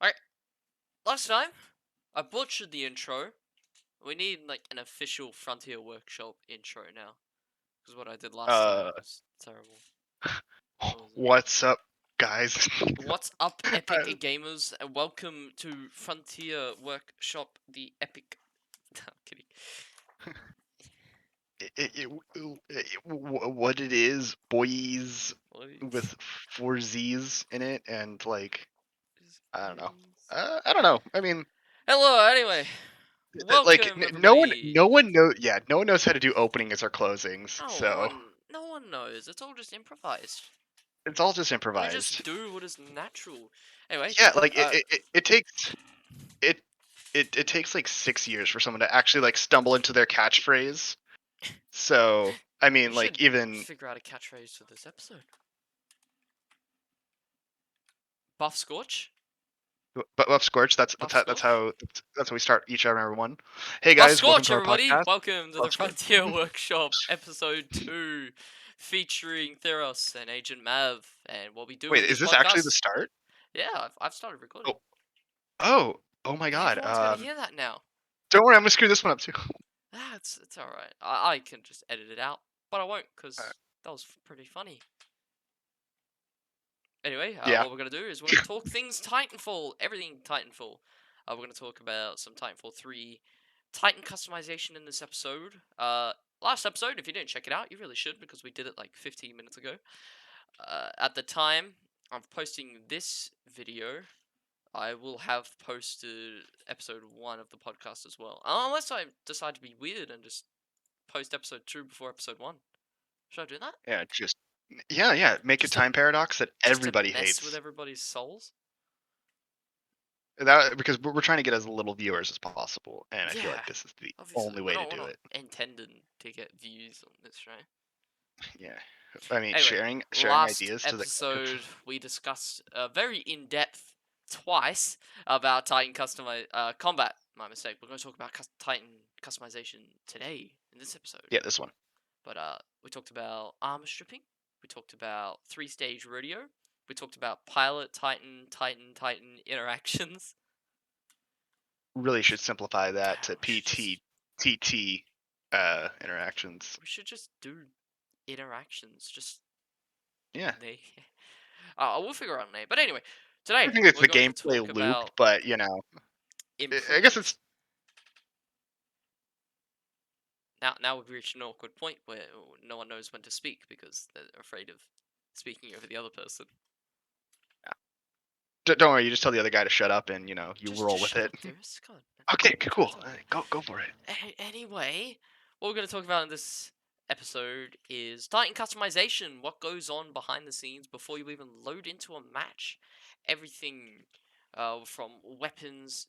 Alright, last time, I butchered the intro. We need, like, an official Frontier Workshop intro now. Because what I did last time Uh, was terrible. What was it? what's up, guys? What's up, Epic Uh, Gamers, and welcome to Frontier Workshop, the Epic... I'm kidding. what it is, boys, What with four Z's in it, and like, is I don't know. this? I don't know. I mean, Hello, anyway. like, Welcome, no one, everybody. no one knows. Yeah, no one knows how to do openings or closings, so No one knows. It's all just improvised. it's all just We just improvised. do what is natural. Anyway, Yeah, like uh, it takes it, it takes like 6 years for someone to actually like stumble into their catchphrase. So I we mean, like should even figure out a catchphrase for this episode. Buff Scorch? But Buff Scorch, Buff that's Scorch? how we start each and every one. Hey Buff guys, welcome Scorch, to our everybody! podcast. Welcome to the Buff Scorch. Frontier Workshop, episode 2, featuring Therus and Agent Mav. And what we do Wait, in is these this actually the podcasts... start? Yeah, I've started recording. Oh, oh my God. Everyone's gonna hear that now. Don't worry, I'm gonna screw this one up too. Ah, it's alright. I can just edit it out, but I won't, Uh, because that was pretty funny. Anyway, yeah, what we're going to do is we're going to talk things Titanfall, everything Titanfall. We're going to talk about some Titanfall 3 Titan customization in this episode. Last episode, if you didn't check it out, you really should, because we did it like 15 minutes ago. At the time of posting this video, I will have posted episode 1 of the podcast as well. Unless I decide to be weird and just post episode 2 before episode 1. Should I do that? yeah. Make a Just to time paradox that just to everybody mess with hates. everybody's souls? That because we're trying to get as little viewers as possible, and I feel Yeah, like this is the obviously. only way to We're do not it. intending to get views on this show. Yeah, I mean, Anyway, sharing last ideas to the. episode we discussed very in depth twice about Titan combat. My mistake. We're going to talk about Titan customization today in this episode. Yeah, this one. But we talked about armor stripping. We talked about 3-stage rodeo. We talked about pilot Titan interactions. Really should simplify that to We should just PT interactions. we should just do interactions. Just Yeah. they. We'll figure out a name. But anyway, today I think it's we're the going to gameplay talk loop, about but you know, I guess improvements. it's Now we've reached an awkward point where no one knows when to speak because they're afraid of speaking over the other person. don't worry. You just tell the other guy to shut up, and you know you Just roll with shut it. up, Therus. Come on, man. Okay, cool. It's all Go for it. right. Anyway, what we're going to talk about in this episode is Titan customization. What goes on behind the scenes before you even load into a match? Everything from weapons,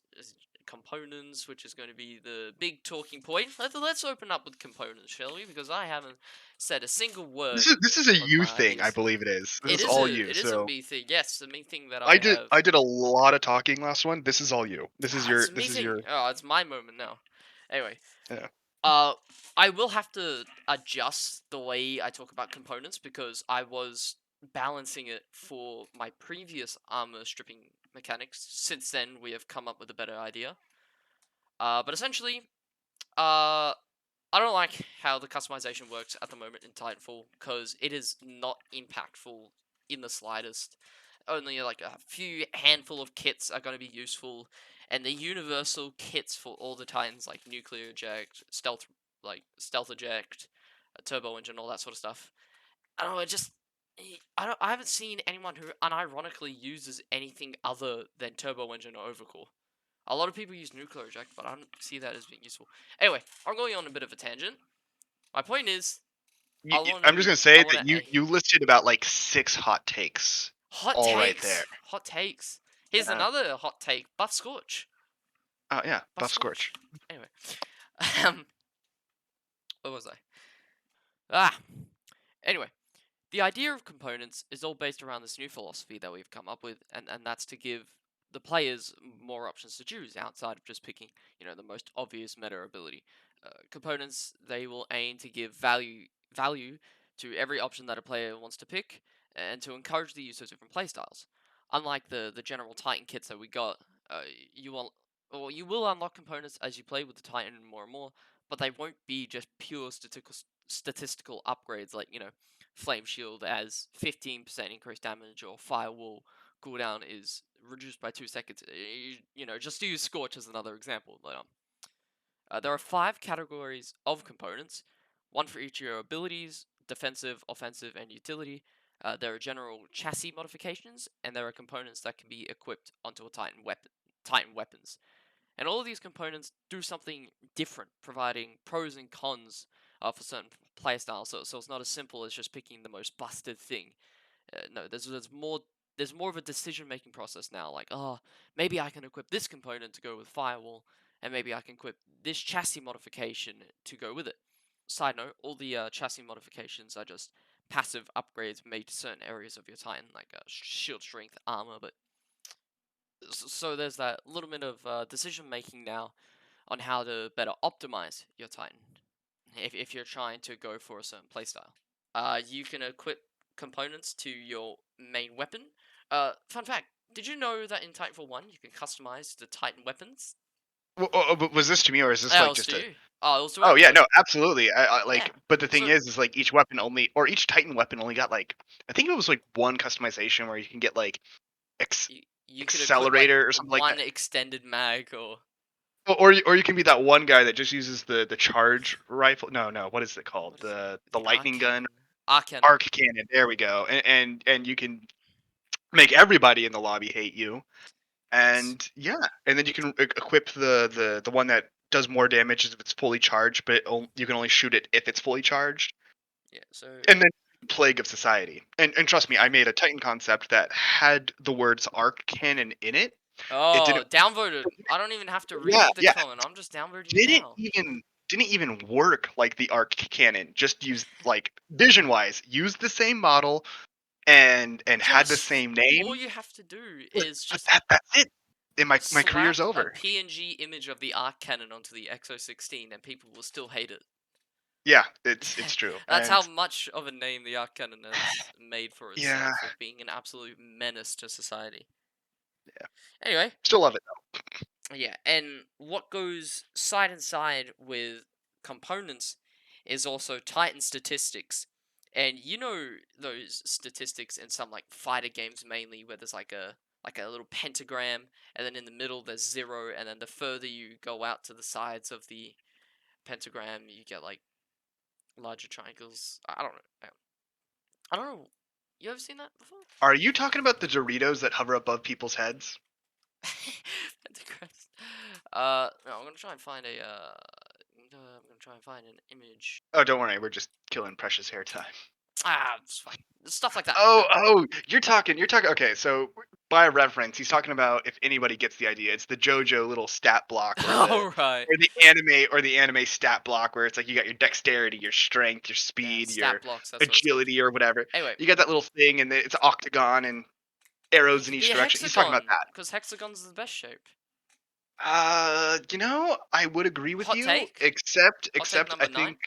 components, which is going to be the big talking point. Let's open up with components, shall we? Because I haven't said a single word This is a of you my thing, I ideas. believe it is. This It is is all a you. it is a So me thing. Yes, the main thing that I have. I did a lot of talking last one. This is all you. It's a me This is thing. your. Oh, it's my moment now. Anyway, Yeah. uh, I will have to adjust the way I talk about components because I was balancing it for my previous armor stripping mechanics. Since then, we have come up with a better idea. But essentially, uh, I don't like how the customization works at the moment in Titanfall because it is not impactful in the slightest. Only like a few handful of kits are going to be useful, and the universal kits for all the Titans like nuclear eject, stealth eject, turbo engine, all that sort of stuff. I don't know. I haven't seen anyone who unironically uses anything other than turbo engine or overcore. A lot of people use nuclear eject, but I don't see that as being useful. Anyway, I'm going on a bit of a tangent. My point is, I'm just gonna I say want that to you listed about like 6 hot takes, hot all right there. takes, hot takes. Here's Yeah. another hot take: Buff Scorch, Oh yeah, Buff Buff Scorch. Scorch. Anyway, um, what was I? Ah, anyway, the idea of components is all based around this new philosophy that we've come up with, and that's to give the players more options to choose outside of just picking, the most obvious meta ability. Components they will aim to give value to every option that a player wants to pick, and to encourage the use of different playstyles. unlike the general Titan kits that we got, uh, you will or you will unlock components as you play with the Titan more and more, but they won't be just pure statistical upgrades like Flame Shield as 15% increased damage or Firewall cooldown is reduced by 2 seconds. Just to use Scorch as another example. But there are 5 categories of components, one for each of your abilities: defensive, offensive, and utility. There are general chassis modifications, and there are components that can be equipped onto a Titan weapons. And all of these components do something different, providing pros and cons for certain playstyles. So it's not as simple as just picking the most busted thing. No, there's more of a decision making process now. Like, oh, maybe I can equip this component to go with Firewall, and maybe I can equip this chassis modification to go with it. Side note: all the chassis modifications are just passive upgrades made to certain areas of your Titan, like shield strength, armor. But so there's that little bit of decision making now on how to better optimize your Titan if you're trying to go for a certain playstyle. You can equip components to your main weapon. Fun fact: did you know that in Titanfall 1 you can customize the Titan weapons? But was this to me, or is this That like was to just a? you. Oh, it was to Oh yeah, everybody. no, absolutely. Yeah. Like, but the thing So is like each weapon only, or each Titan weapon only got like, I think it was like one customization where you can get like ex- you could equip like accelerator or something like one that. extended mag or Or you can be that one guy that just uses the charge rifle. No, no, what is it called? what is it? The The arc lightning gun, cannon. Arc cannon. arc cannon. There we go. And you can make everybody in the lobby hate you. Yes. And yeah, and then you can equip the one that does more damage if it's fully charged, but you can only shoot it if it's fully charged. Yeah. So And then Plague of Society. And trust me, I made a Titan concept that had the words arc cannon in it. It oh, didn't. downvoted. I don't even have to Yeah, read the yeah. comment. I'm just downvoting you Didn't now. even didn't even work like the arc cannon. Just use like vision wise, used the same model and had the Just same all name. you have to do But, is but just that's it. And my career's slap a over. PNG image of the arc cannon onto the XO16 and people will still hate it. Yeah, Yeah, it's true. that's how And much of a name the arc cannon has made for yeah, itself, with being an absolute menace to society. yeah. Anyway, Still love it yeah, and what goes side and side with components is also Titan statistics. And you know those statistics in some like fighter games mainly where there's like a little pentagram, and then in the middle there's 0, and then the further you go out to the sides of the pentagram you get like larger triangles. I don't know. I don't know. You ever seen that before? Are you talking about the Doritos that hover above people's heads? Pentagrams. No, I'm gonna try and find a. I'm gonna try and find an image. Oh, don't worry, we're just killing precious hair time. It's fine. Stuff like that. Oh, you're talking. Okay, so by reference, he's talking about if anybody gets the idea, it's the JoJo little stat block All right. or the anime stat block where it's like you got your dexterity, your strength, your Yeah, speed, stat your blocks. That's what it's called. agility or whatever. Anyway, You got that little thing, and it's an octagon and it arrows in could each be a direction. He's talking about hexagon that. because hexagons are the best shape. I would agree with Hot you, take. Hot take except I number nine. think.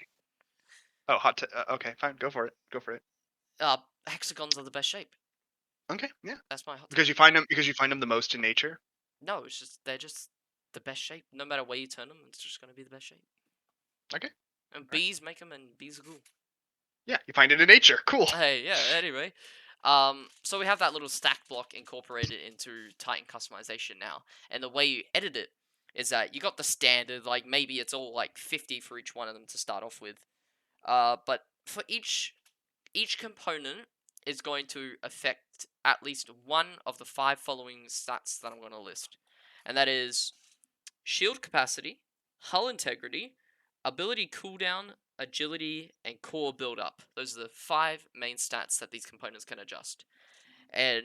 Oh, okay, fine, go for it. Go for it. Hexagons are the best shape. Okay, yeah. That's my hot take. Because you find them the most in nature. No, it's just they're just the best shape. No matter where you turn them, it's just gonna be the best shape. Okay. And All right. bees make them, and bees are cool. Yeah, you find it in nature. Cool. Hey, yeah. Anyway, so we have that little stack block incorporated into Titan customization now, and the way you edit it is that you got the standard, like maybe it's all like 50 for each one of them to start off with. But for each component is going to affect at least one of the 5 following stats that I'm going to list, and that is shield capacity, hull integrity, ability cooldown, agility, and core build-up. Those are the 5 main stats that these components can adjust. And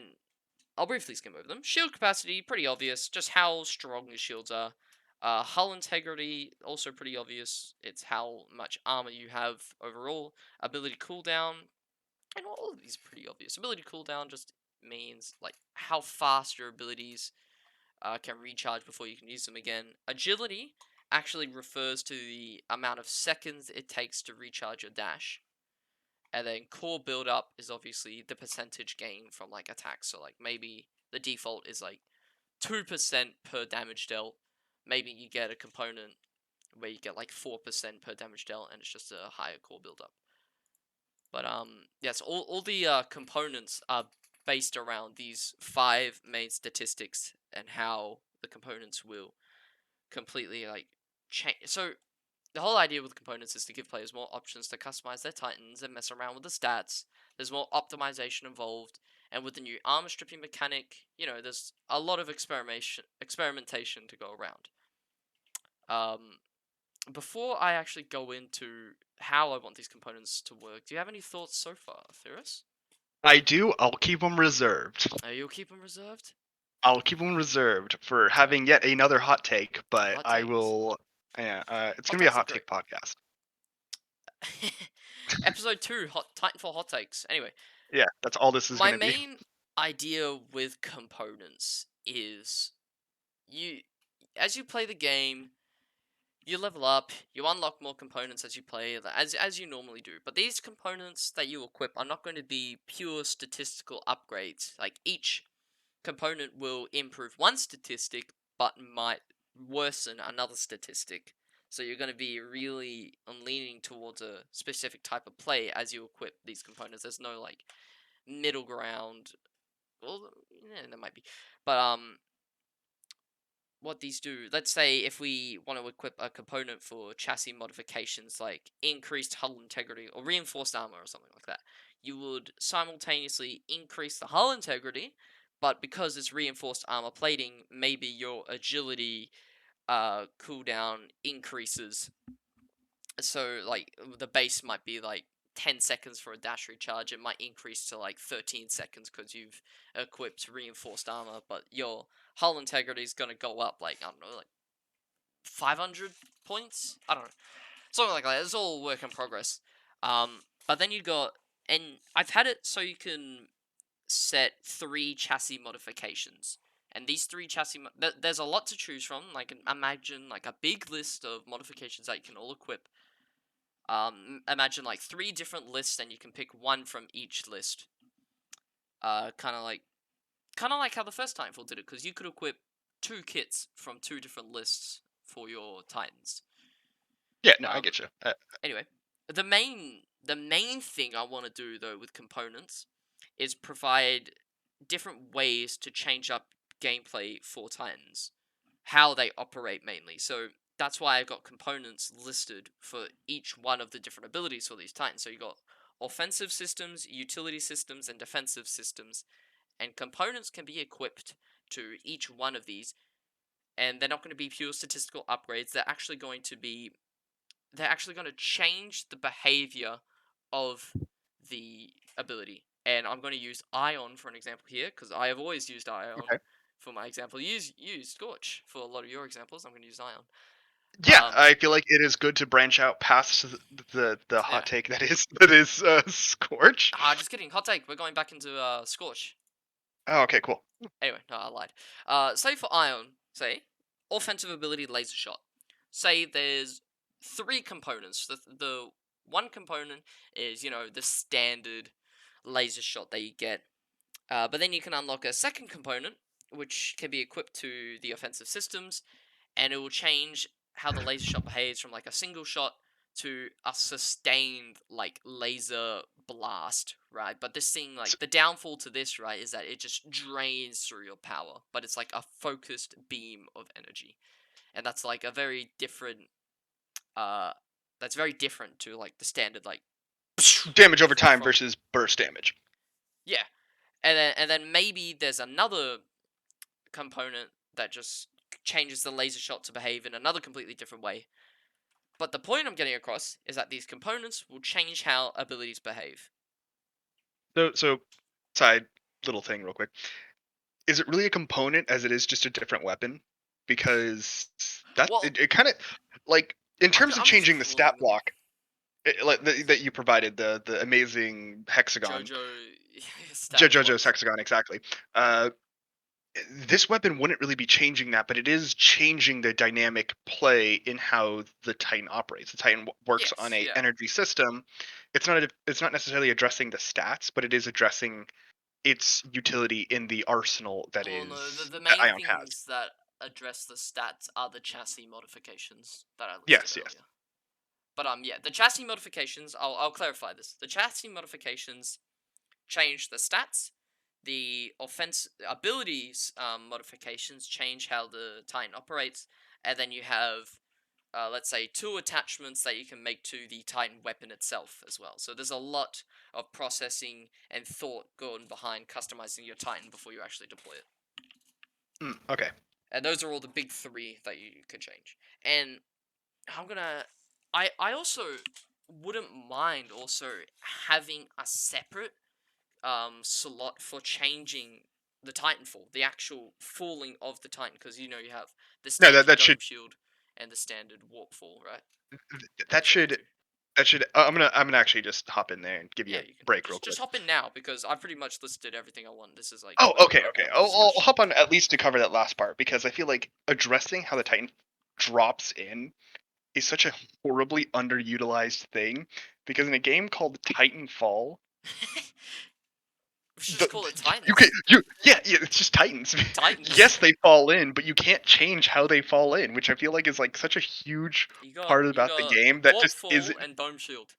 I'll briefly skim over them. Shield capacity, pretty obvious, just how strong your shields are. Hull integrity, also pretty obvious. It's how much armor you have overall. Ability cooldown, and all of these are pretty obvious. Ability cooldown just means like how fast your abilities can recharge before you can use them again. Agility actually refers to the amount of seconds it takes to recharge your dash. And then core build up is obviously the percentage gain from like attacks. So like maybe the default is like 2% per damage dealt. Maybe you get a component where you get like 4% per damage dealt, and it's just a higher core buildup. But yes, all the components are based around these 5 main statistics and how the components will completely like change. So the whole idea with components is to give players more options to customize their titans and mess around with the stats. There's more optimization involved, and with the new armor stripping mechanic, there's a lot of experimentation to go around. Um, Before I actually go into how I want these components to work, do you have any thoughts so far, Therus? I do. I'll keep them reserved. You'll keep them reserved? I'll keep them reserved for Alright. having yet another hot take, but Hot I takes. will. Yeah, it's Hot gonna be a takes are hot great. take podcast. Episode 2, Titanfall hot takes. Anyway, Yeah, that's all this is my gonna be. main idea with components is you as you play the game, you level up, you unlock more components as you play, as you normally do. But these components that you equip are not going to be pure statistical upgrades. Like each component will improve one statistic, but might worsen another statistic. So you're going to be really leaning towards a specific type of play as you equip these components. There's no like middle ground. Well, yeah, there might be, but what these do. Let's say if we want to equip a component for chassis modifications like increased hull integrity or reinforced armor or something like that, you would simultaneously increase the hull integrity, but because it's reinforced armor plating, maybe your agility cooldown increases. So like the base might be like 10 seconds for a dash recharge, it might increase to like 13 seconds because you've equipped reinforced armor, but your hull integrity is going to go up like, I don't know, like 500 points? I don't know. Something like that. It's all work in progress. But then you got, and I've had it so you can set 3 chassis modifications. And these 3 chassis, there's a lot to choose from. Like, imagine like a big list of modifications that you can all equip. Imagine like 3 different lists, and you can pick one from each list. Kind of like how the first Titanfall did it, because you could equip 2 kits from 2 different lists for your Titans. Yeah, no, I Um, get you. Anyway, the main thing I want to do though with components is provide different ways to change up gameplay for Titans, how they operate mainly. So that's why I've got components listed for each one of the different abilities for these Titans. So you got offensive systems, utility systems, and defensive systems, and components can be equipped to each one of these, and they're not going to be pure statistical upgrades. They're actually going to change the behavior of the ability. And I'm going to use Ion for an example here, because I have always used Ion Okay. for my example. Use Scorch for a lot of your examples. I'm going to use Ion. Yeah, Um, I feel like it is good to branch out past the yeah. hot take that is Scorch. Just kidding. Hot take. We're going back into Scorch. Oh, okay, cool. Anyway, no, I lied. Say for Ion, say offensive ability laser shot. Say there's 3 components. The one component is the standard laser shot that you get. But then you can unlock a second component, which can be equipped to the offensive systems, and it will change how the laser shot behaves from like a single shot to a sustained like laser blast, right? But this thing, S- like the downfall to this, right, is that it just drains through your power, but it's like a focused beam of energy, and that's like a very different. Uh, that's very different to like the standard like. Damage over time From versus burst damage. yeah, and then maybe there's another component that just changes the laser shot to behave in another completely different way. But the point I'm getting across is that these components will change how abilities behave. So side little thing real quick. Is it really a component as it is just a different weapon? Because that Well, it kind of like in I'm, terms of I'm just changing the stat calling them block, like that you provided the amazing hexagon, JoJo stat JoJo's blocks. hexagon exactly. Uh, this weapon wouldn't really be changing that, but it is changing the dynamic play in how the Titan operates. The Titan works on Yes, a yeah. energy system. It's not necessarily addressing the stats, but it is addressing its utility in the arsenal that Oh no, the is the that main Ion has. things that address the stats are the chassis modifications that I listed Yes, yes. earlier. But yeah, the chassis modifications. I'll clarify this. The chassis modifications change the stats. The offense abilities modifications change how the Titan operates, and then you have, let's say, two attachments that you can make to the Titan weapon itself as well. So there's a lot of processing and thought going behind customizing your Titan before you actually deploy it. Okay. And those are all the big three that you could change. And I'm gonna. I also wouldn't mind also having a separate slot for changing the Titanfall, the actual falling of the Titan, because you have the No, that standard that dome should shield and the standard warp fall, right? And that those are the should two. that should. I'm gonna actually just hop in there and give you Yeah, a you can break real just quick. hop in now because I've pretty much listed everything I want. This is like Oh, where okay, I okay. want the I'll discussion. hop on at least to cover that last part because I feel like addressing how the Titan drops in is such a horribly underutilized thing because in a game called Titanfall, We should just the, call it you can Titans. yeah, it's just Titans. Titans. Yes, they fall in, but you can't change how they fall in, which I feel like is like such a huge You got part you about the got game that warp just is. fall and dome shield.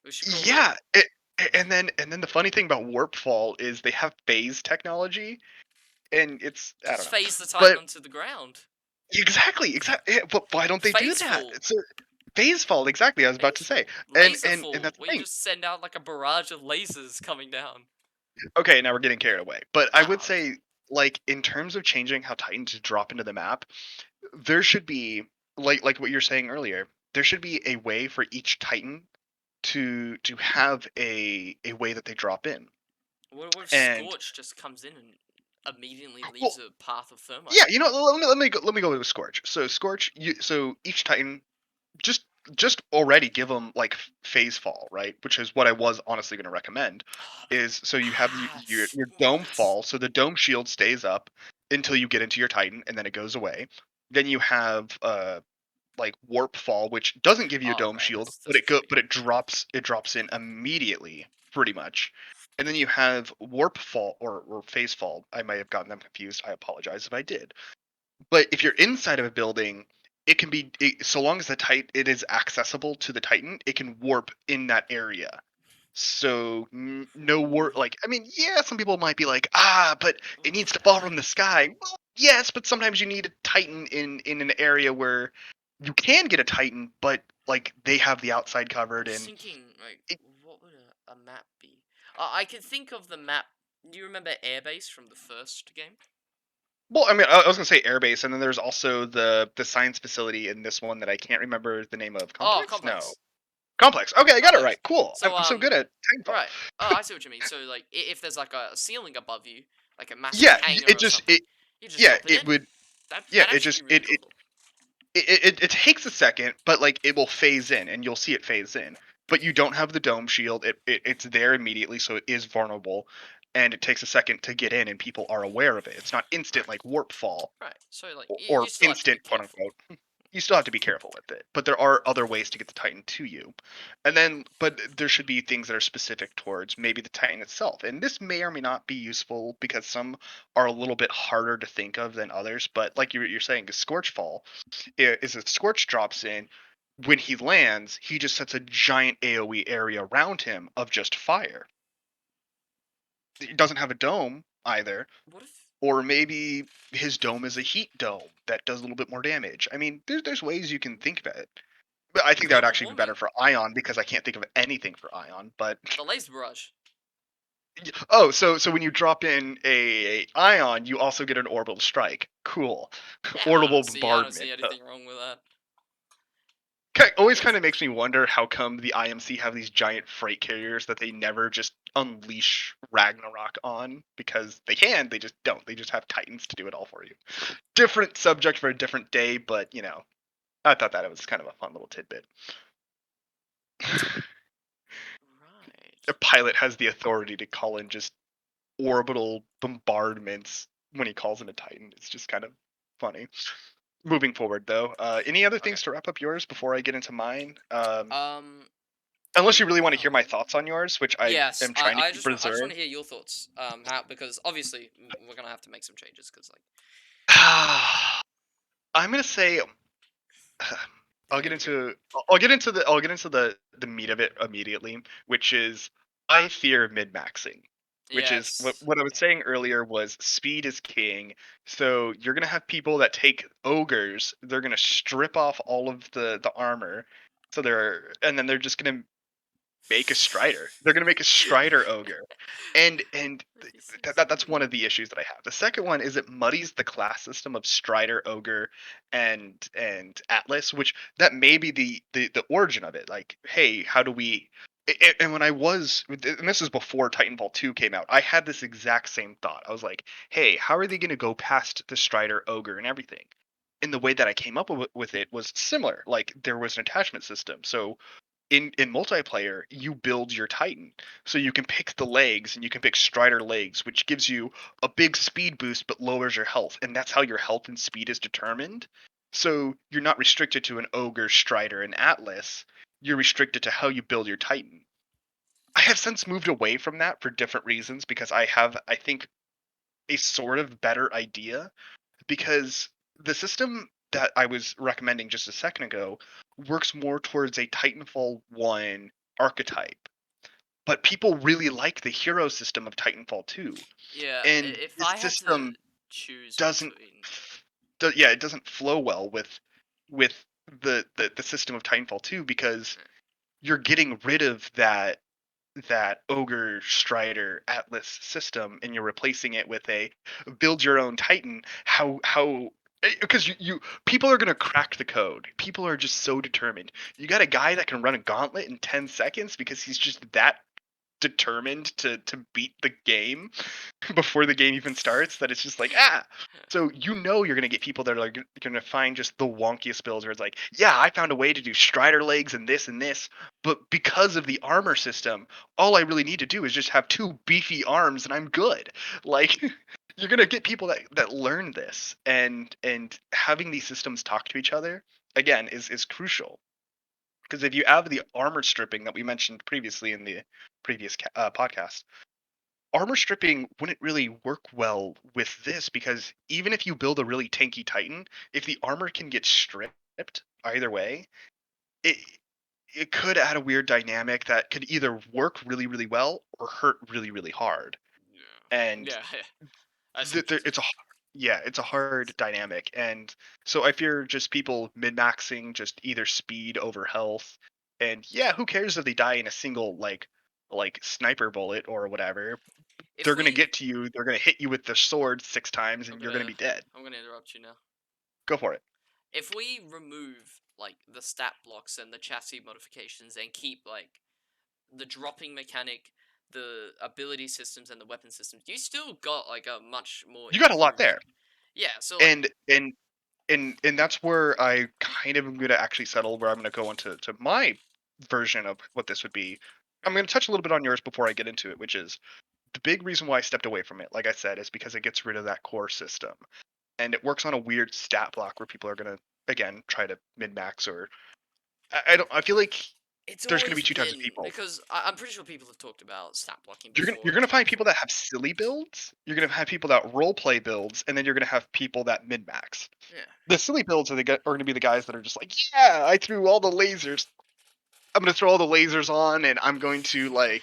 We should call it Yeah, and then the funny thing about warp fall is they have phase technology, and it's I don't just know, phase the Titan but onto the ground. exactly. But why don't they do Phase that? fall. It's a phase fall. Exactly, I was about to say, Phasefall. and Laserfall, that's the where you thing. just send out like a barrage of lasers coming down. Okay, now we're getting carried away, but I would Nah, I'm say like in terms of changing how Titans drop into the map, there should be like what you're saying earlier. There should be a way for each Titan to have a way that they drop in, what if and Scorch just comes in and immediately well, leaves a path of thermite? yeah, let me go with Scorch. So Scorch, so each Titan just just already give them like phase fall, right? Which is what I was honestly going to recommend. Is so you have your dome What? fall, so the dome shield stays up until you get into your Titan, and then it goes away. Then you have like warp fall, which doesn't give you a Oh dome man, shield, that's but that's pretty but good. it drops in immediately, pretty much. And then you have warp fall or phase fall. I might have gotten them confused. I apologize if I did. But if you're inside of a building, so long as it is accessible to the Titan, it can warp in that area. So no Ooh, warp. Like I mean, yeah, some people might be like, but it ooh, needs to fall from the sky. Well, yes, but sometimes you need a Titan in an area where you can get a Titan, but like they have the outside I covered was and thinking like, it, what would a map be? I can think of the map. Do you remember Airbase from the first game? well, I mean, I was gonna say airbase, and then there's also the science facility in this one that I can't remember the name of. Oh, Complex? No, Complex. Complex. Okay, I got it right. Complex. Cool. I'm, So I'm so good at Titanfall. right. Oh, I see what you mean. So like, if there's like a ceiling above you, like a massive Yeah, hangar it or just something, you just yeah, drop it it in. would That yeah, that it actually be just really cool. it takes a second, but like it will phase in, and you'll see it phase in. But you don't have the dome shield. It's there immediately, so it is vulnerable, and it takes a second to get in, and people are aware of it. It's not instant Right. like warp fall Right. So like, you or still have to be instant quote careful. unquote. You still have to be careful with it, but there are other ways to get the Titan to you. And then, but there should be things that are specific towards maybe the Titan itself. And this may or may not be useful because some are a little bit harder to think of than others. But like you're saying, a Scorchfall is a Scorch drops in. When he lands, he just sets a giant AoE area around him of just fire. He doesn't have a dome either, What if or maybe his dome is a heat dome that does a little bit more damage. I mean, there's ways you can think about it. But I think that would global actually be better warming? for Ion because I can't think of anything for Ion. But The laser barrage. oh, so when you drop in a Ion, you also get an orbital strike. Cool, Yeah, orbital I don't see bombardment. anything wrong with that. Always kind Laser. of makes me wonder how come the IMC have these giant freight carriers that they never just unleash Ragnarok on because they can. They just don't. They just have Titans to do it all for you. Different subject for a different day, but I thought that it was kind of a fun little tidbit. A Right. pilot has the authority to call in just orbital bombardments when he calls in a Titan. It's just kind of funny. Moving forward, though, any other Okay. things to wrap up yours before I get into mine? Um. unless you really want to hear Oh. my thoughts on yours, which I Yes, am trying to keep I just want reserved. to hear your thoughts. How, because obviously we're gonna have to make some changes because like I'm gonna say I'll yeah, get agree. into I'll get into the meat of it immediately, which is I fear min maxing. Which is Yes. what I was Yeah. saying earlier was speed is king. So you're gonna have people that take ogres, they're gonna strip off all of the armor. So they're and then they're just gonna make a Strider. They're gonna make a Strider ogre, and That'd be so that's silly. one of the issues that I have. The second one is it muddies the class system of Strider, ogre, and Atlas, which that may be the origin of it. Like, hey, how do we? And when I was, and this is before Titanfall 2 came out, I had this exact same thought. I was like, hey, how are they going to go past the Strider, ogre, and everything? And the way that I came up with it was similar. Like there was an attachment system. So in multiplayer you build your titan, so you can pick the legs and you can pick strider legs, which gives you a big speed boost but lowers your health, and that's how your health and speed is determined. So you're not restricted to an ogre, strider, and atlas. You're restricted to how you build your titan. I have since moved away from that for different reasons because I have, I think, a sort of better idea, because the system that I was recommending just a second ago works more towards a Titanfall 1 archetype. But people really like the hero system of Titanfall 2. Yeah, And if this I had to system choose doesn't between, yeah, it doesn't flow well with the system of Titanfall 2, because you're getting rid of that ogre strider atlas system and you're replacing it with a build your own titan. How because you people are going to crack the code. People are just so determined. You got a guy that can run a gauntlet in 10 seconds because he's just that determined to beat the game before the game even starts, that it's just like, ah. So you know you're gonna get people that are like, gonna find just the wonkiest builds where it's like, yeah, I found a way to do strider legs and this, but because of the armor system, all I really need to do is just have two beefy arms and I'm good. Like you're gonna get people that learn this, and having these systems talk to each other again is crucial, because if you have the armor stripping that we mentioned previously in the previous podcast, armor stripping wouldn't really work well with this, because even if you build a really tanky titan, if the armor can get stripped either way, it it could add a weird dynamic that could either work really really well or hurt really really hard. yeah, And yeah, I see what you're it's saying. yeah, it's a hard dynamic, and so I fear just people min maxing just either speed over health, and yeah, who cares if they die in a single like sniper bullet or whatever? If They're gonna we, get to you. They're gonna hit you with their sword 6 times, I'm and you're gonna gonna, be dead. I'm gonna interrupt you now. Go for it. If we remove like the stat blocks and the chassis modifications and keep like the dropping mechanic, the ability systems, and the weapon systems, you still got like a much more You got a lot improved. there, Yeah, so like, and and that's where I kind of am gonna actually settle. Where I'm gonna go into my version of what this would be. I'm gonna touch a little bit on yours before I get into it, which is the big reason why I stepped away from it, like I said, is because it gets rid of that core system. And it works on a weird stat block where people are gonna again try to min max, or I don't I feel like it's there's gonna be always two types of been people. because I'm pretty sure people have talked about stat blocking You're before in gonna find people Titanfall. that have silly builds, you're gonna have people that role play builds, and then you're gonna have people that min max. Yeah. The silly builds are gonna be the guys that are just like, yeah, I threw all the lasers. I'm gonna throw all the lasers on, and I'm going to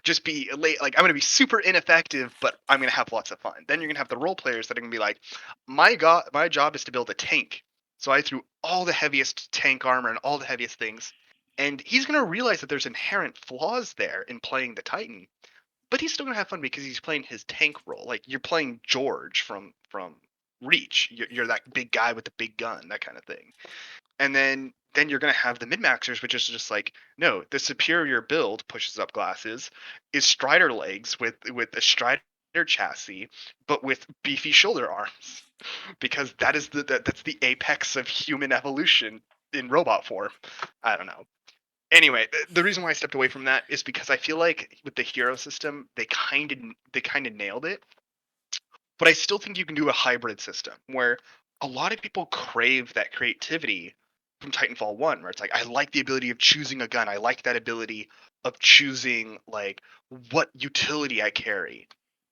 just be like I'm gonna be super ineffective, but I'm gonna have lots of fun. Then you're gonna have the role players that are gonna be like, my job is to build a tank, so I threw all the heviest tank armor and all the heviest things, and he's gonna realize that there's inherent flaws there in playing the Titan, but he's still gonna have fun because he's playing his tank role. Like you're playing George from Reach. You're that big guy with the big gun, that kind of thing. And then you're going to have the min maxers, which is just like, no, the superior build pushes up glasses is strider legs with a strider chassis, but with beefy shoulder arms, because that is that's the apex of human evolution in robot form. I don't know. Anyway, the reason why I stepped away from that is because I feel like with the hero system they kind of nailed it, but I still think you can do a hybrid system where a lot of people crave that creativity, from Titanfall 1 where it's like I like the ability of choosing a gun. I like that ability of choosing like what utility I carry.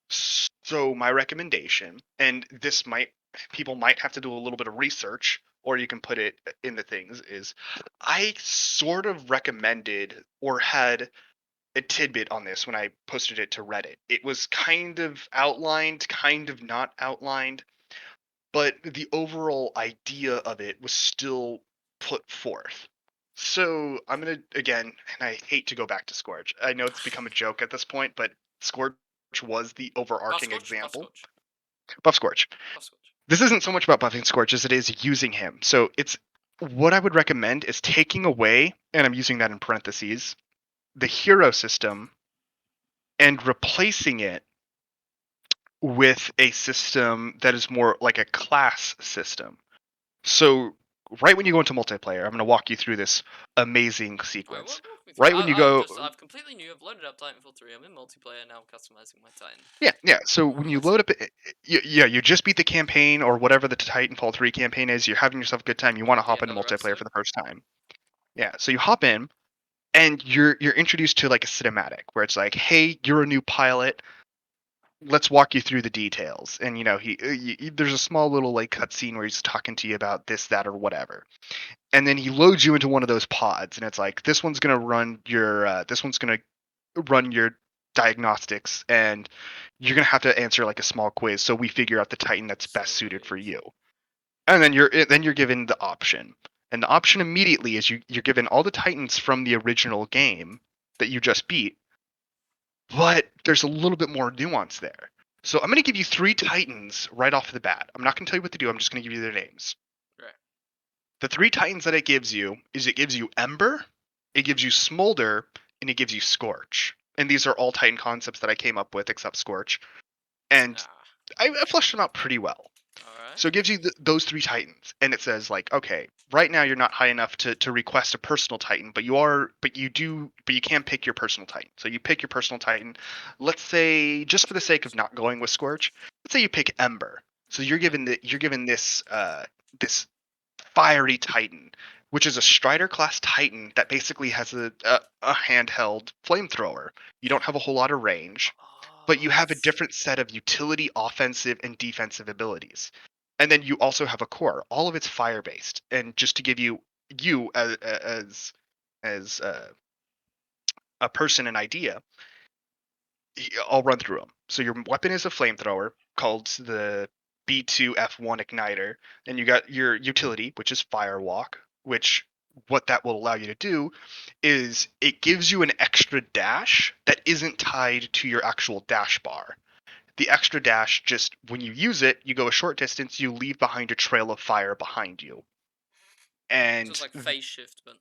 So my recommendation, and this might people might have to do a little bit of research, or you can put it in the things, is I sort of recommended or had a tidbit on this when I posted it to Reddit. It was kind of outlined, kind of not outlined, but the overall idea of it was still put forth. So I'm gonna again, and I hate to go back to Scourge. I know it's become a joke at this point, but Scourge was the Buff overarching Scorch, Buff example. Scorch, Buff Scourge. Buff Scorch. This isn't so much about buffing Scourge as it is using him. So it's what I would recommend is taking away, and I'm using that in parentheses, the hero system and replacing it with a system that is more like a class system. So right when you go into multiplayer, I'm going to walk you through this amazing Alright, sequence. walk me through. Right when you go, I've completely new. I've loaded up Titanfall 3. I'm in multiplayer now. I'm customizing my Titan. yeah, yeah. So when you Let's load go. up, yeah, you just beat the campaign or whatever the Titanfall 3 campaign is. You're having yourself a good time. You want to Yeah, hop into another multiplayer episode. for the first time. Yeah. So you hop in, and you're introduced to like a cinematic where it's like, hey, you're a new pilot. Let's walk you through the details. And there's a small little like cutscene where he's talking to you about this, that, or whatever. And then he loads you into one of those pods, and it's like this one's gonna run your diagnostics, and you're gonna have to answer like a small quiz, so we figure out the Titan that's So best suited for weird. you. And then you're given the option, and the option immediately is you're given all the Titans from the original game that you just beat, but there's a little bit more nuance there. So I'm gonna give you three Titans right off the bat. I'm not gonna tell you what to do. I'm just gonna give you their names. Right. The three Titans that it gives you Ember, it gives you Smolder, and it gives you Scorch. And these are all Titan concepts that I came up with except Scorch. And Ah. I fleshed them out pretty well. Alright. So it gives you those three Titans, and it says like, okay, right now you're not high enough to request a personal Titan, but you can pick your personal Titan. So you pick your personal Titan. Let's say, just for the sake of not going with Scorch, let's say you pick Ember. So Yep. you're given this fiery Titan, which is a Strider class Titan that basically has a handheld flamethrower. You don't have a whole lot of range, but Oh, you I have a see. different set of utility, offensive, and defensive abilities. And then you also have a core. All of it's fire based. And just to give you as a person an idea, I'll run through them. So your weapon is a flamethrower called the B2F1 igniter. Then you got your utility, which is Firewalk, which what that will allow you to do is it gives you an extra dash that isn't tied to your actual dash bar. The extra dash, just when you use it, you go a short distance, you leave behind a trail of fire behind you. So it's And like phase shift, but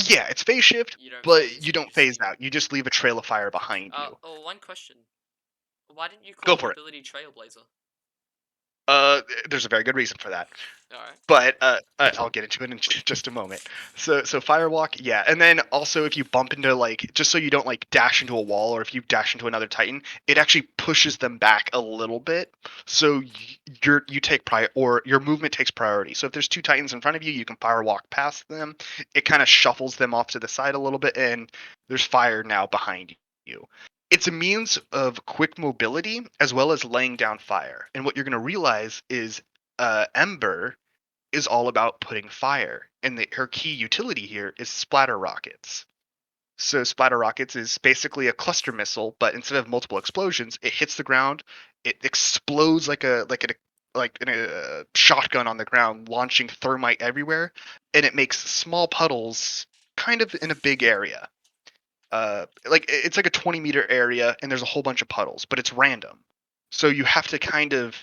yeah, it's phase shift, you don't but phase you when don't you phase swing. out. You just leave a trail of fire behind you. Oh, one question. Why didn't you call Go the for it. ability Trailblazer? There's a very good reason for that. Alright. But I'll get into it in just a moment. So firewalk, yeah, and then also if you bump into like just so you don't like dash into a wall or if you dash into another Titan, it actually pushes them back a little bit. So you take prior or your movement takes priority. So if there's two Titans in front of you, you can firewalk past them. It kind of shuffles them off to the side a little bit, and there's fire now behind you. It's a means of quick mobility as well as laying down fire. And what you're going to realize is Ember is all about putting fire, and her key utility here is splatter rockets. So splatter rockets is basically a cluster missile, but instead of multiple explosions, it hits the ground, it explodes like in a shotgun on the ground, launching thermite everywhere, and it makes small puddles kind of in a big area. Like it's like a 20-meter area, and there's a whole bunch of puddles, but it's random. So you have to kind of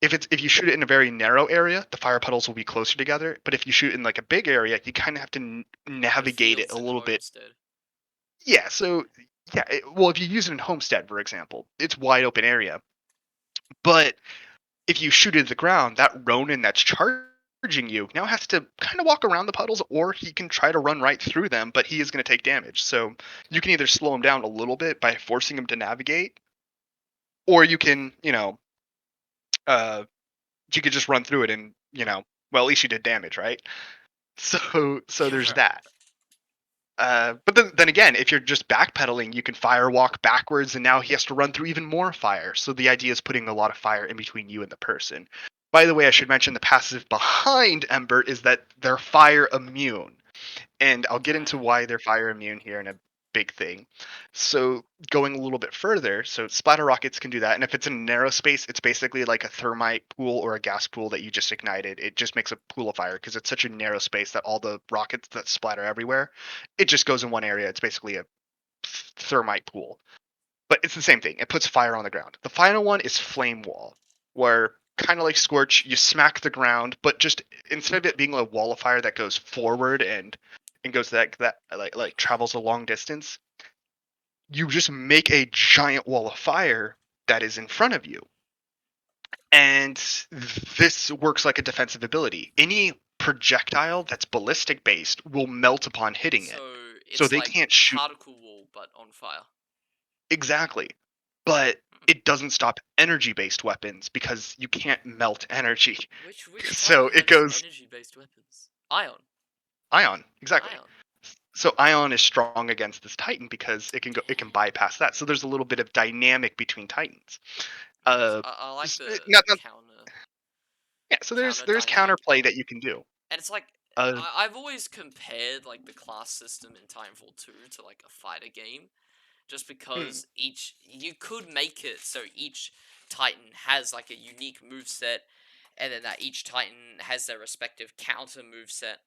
if you shoot it in a very narrow area, the fire puddles will be closer together. But if you shoot in like a big area, you kind of have to In navigate it fields a and little bit. homestead. Yeah. So yeah. Well, if you use it in Homestead, for example, it's wide open area. But if you shoot it at the ground, that Ronin that's charging you now has to kind of walk around the puddles, or he can try to run right through them, but he is going to take damage. So you can either slow him down a little bit by forcing him to navigate, or uh, you could just run through it and well, at least you did damage, right? So there's Right. that. But then again, if you're just backpedaling, you can fire walk backwards, and now he has to run through even more fire. So the idea is putting a lot of fire in between you and the person. By the way, I should mention the passive behind Ember is that they're fire immune, and I'll get into Right. why they're fire immune here in a big thing. So going a little bit further, so splatter rockets can do that, and if it's in a narrow space, it's basically like a thermite pool or a gas pool that you just ignited. It just makes a pool of fire because it's such a narrow space that all the rockets that splatter everywhere, it just goes in one area. It's basically a thermite pool, but it's the same thing. It puts fire on the ground. The final one is flame wall, where kind of like Scorch, you smack the ground, but just instead of it being a wall of fire that goes forward and goes that like travels a long distance, you just make a giant wall of fire that is in front of you. And this works like a defensive ability. Any projectile that's ballistic based will melt upon hitting it. So So it's they like can't shoot particle wall, but on fire. exactly. But Mm. it doesn't stop energy based weapons because you can't melt energy. Which So Titan it has goes energy-based weapons? Ion. ion, exactly. Ion. So ion is strong against this titan because it can bypass that. So there's a little bit of dynamic between titans. Nice. Uh, I like the not yeah. So counter there's dynamic, counterplay that you can do. and it's like Uh, I've always compared like the class system in Titanfall 2 to like a fighter game, just hmm, because each you could make it so each Titan has like a unique move set, and then that each Titan has their respective counter move set.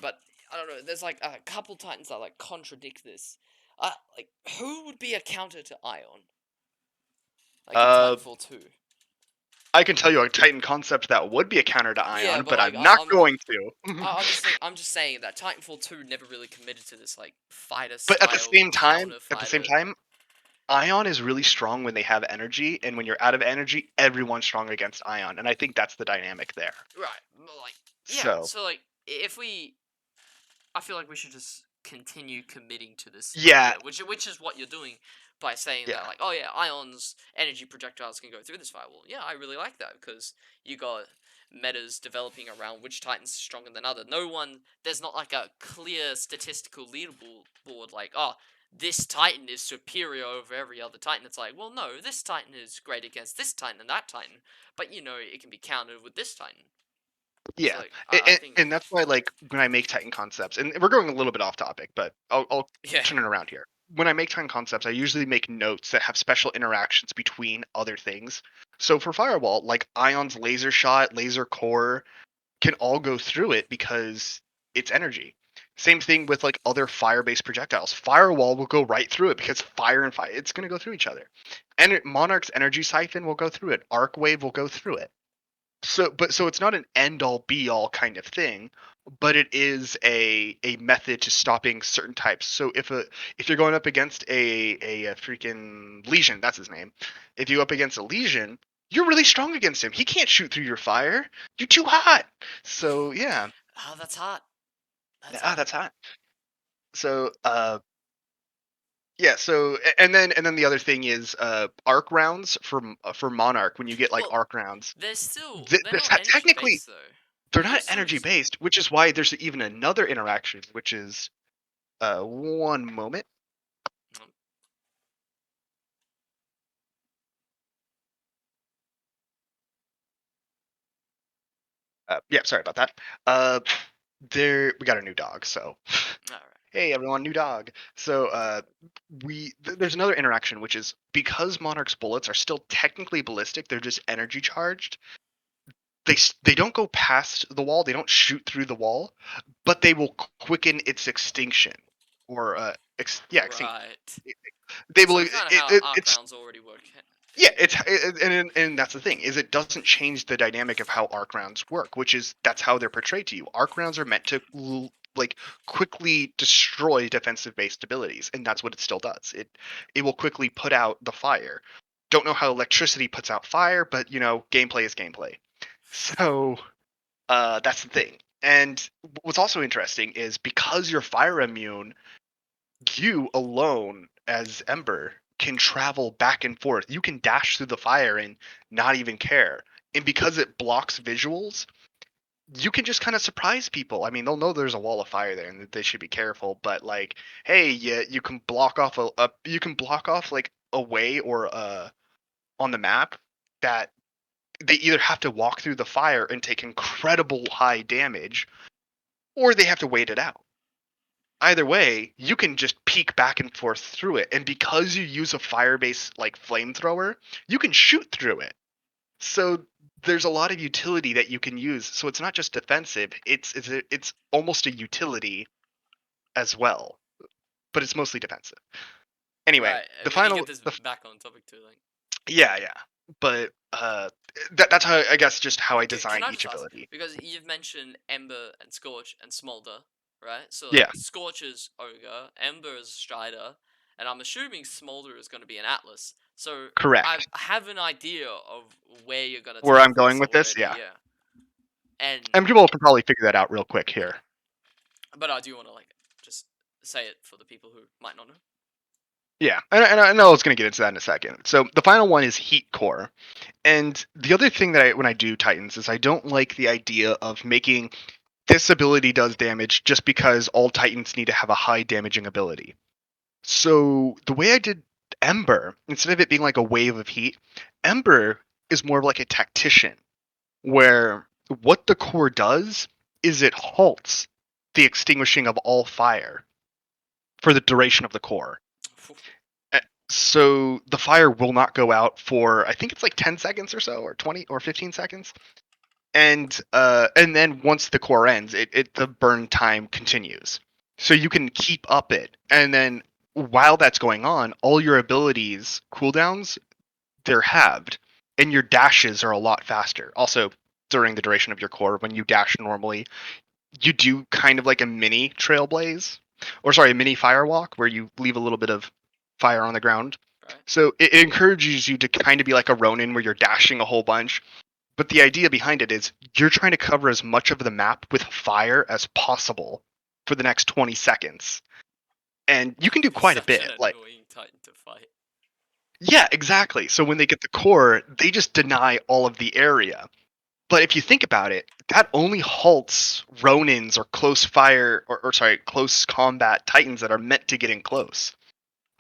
But I don't know. There's like a couple Titans that like contradict this. Like who would be a counter to Ion? Like in uh, Titanfall 2. I can tell you a titan concept that would be a counter to Yeah, ion, but but like I'm not going to. I'm just saying that Titanfall 2 never really committed to this like fighter But style counter at the same fighter. time, ion is really strong when they have energy, and when you're out of energy, everyone's strong against ion, and I think that's the dynamic there. Right. But like yeah, So so like if we I feel like we should just continue committing to this yeah, idea, which is what you're doing by saying that, yeah, like, oh yeah, ions energy projectiles can go through this firewall. Yeah, I really like that because you got metas developing around which Titan's stronger than other. No one, there's not like a clear statistical leaderboard like, oh, this Titan is superior over every other Titan. It's like, well, no, this Titan is great against this Titan and that Titan, but you know it can be countered with this Titan. So yeah, like, I think, and that's why like when I make titan concepts, and we're going a little bit off topic, but I'll yeah, turn it around here. When I make titan concepts, I usually make notes that have special interactions between other things. So for firewall, like ion's laser shot, laser core, can all go through it because it's energy. Same thing with like other fire-based projectiles. Firewall will go right through it because fire and fire, it's going to go through each other. And Monarch's energy siphon will go through it. Arc wave will go through it. So it's not an end all be all kind of thing, but it is a method to stopping certain types. So if you're going up against a freaking legion, that's his name. If you go up against a legion, you're really strong against him. He can't shoot through your fire. You're too hot. So yeah, oh, that's hot. That's ah, hot. that's hot. So yeah. So and then the other thing is arc rounds for Monarch. When you get like Well, arc rounds, they're not energy technically based though. they're You not still energy use them. based, which is why there's even another interaction, which is one moment. Mm. Yeah, sorry about that. Uh, there we got a new dog, so All right. hey everyone, new dog. So there's another interaction, which is because Monarch's bullets are still technically ballistic, they're just energy charged. They don't go past the wall, they don't shoot through the wall, but they will quicken its extinction or yeah, extinct. Right. They will So kind of how arc it's rounds already work. yeah, and that's the thing is it doesn't change the dynamic of how arc rounds work, which is that's how they're portrayed to you. Arc rounds are meant to like quickly destroy defensive based abilities, and that's what it still does. It will quickly put out the fire. Don't know how electricity puts out fire, but gameplay is gameplay. So that's the thing. And what's also interesting is because you're fire immune, you alone as Ember can travel back and forth. You can dash through the fire and not even care. And because it blocks visuals, you can just kind of surprise people. I mean, they'll know there's a wall of fire there and that they should be careful. But like, hey, you can block off you can block off like a way or on the map that they either have to walk through the fire and take incredible high damage, or they have to wait it out. Either way, you can just peek back and forth through it, and because you use a fire based like flamethrower, you can shoot through it. So there's a lot of utility that you can use. So it's not just defensive; it's almost a utility as well, but it's mostly defensive. Anyway, Right. the We can get final, this the back on topic too. Like, yeah, yeah, but that's how I guess just how I can design I each just ask, ability. because you've mentioned Ember and Scorch and Smolder, right? So like Yeah, Scorch is Ogre, Ember is Strider, and I'm assuming Smolder is going to be an Atlas. So I correct. have an idea of where you're going to Where take I'm this going with this, already, yeah, yeah. And and people can probably figure that out real quick here. but I do want to like just say it for the people who might not know. Yeah, and I know I was going to get into that in a second. So the final one is Heat Core. And the other thing that when I do Titans is I don't like the idea of making this ability does damage just because all Titans need to have a high damaging ability. So the way I did Ember, instead of it being like a wave of heat, Ember is more of like a tactician, where what the core does is it halts the extinguishing of all fire for the duration of the core. Uh, So the fire will not go out for I think it's like 10 seconds or so, or 20 or 15 seconds. And then once the core ends, it the burn time continues. So you can keep up it. And then while that's going on, all your abilities cooldowns, they're halved. And your dashes are a lot faster. Also, during the duration of your core, when you dash normally, you do kind of like a mini trailblaze. Or sorry, a mini firewalk where you leave a little bit of fire on the ground. Right. So it encourages you to kind of be like a Ronin where you're dashing a whole bunch, but the idea behind it is you're trying to cover as much of the map with fire as possible for the next 20 seconds. And you can do It's quite a such an bit. Like, annoying Titan to fight. yeah, exactly. So when they get the core, they just deny all of the area. But if you think about it, that only halts Ronins or close fire, or sorry, close combat Titans that are meant to get in close.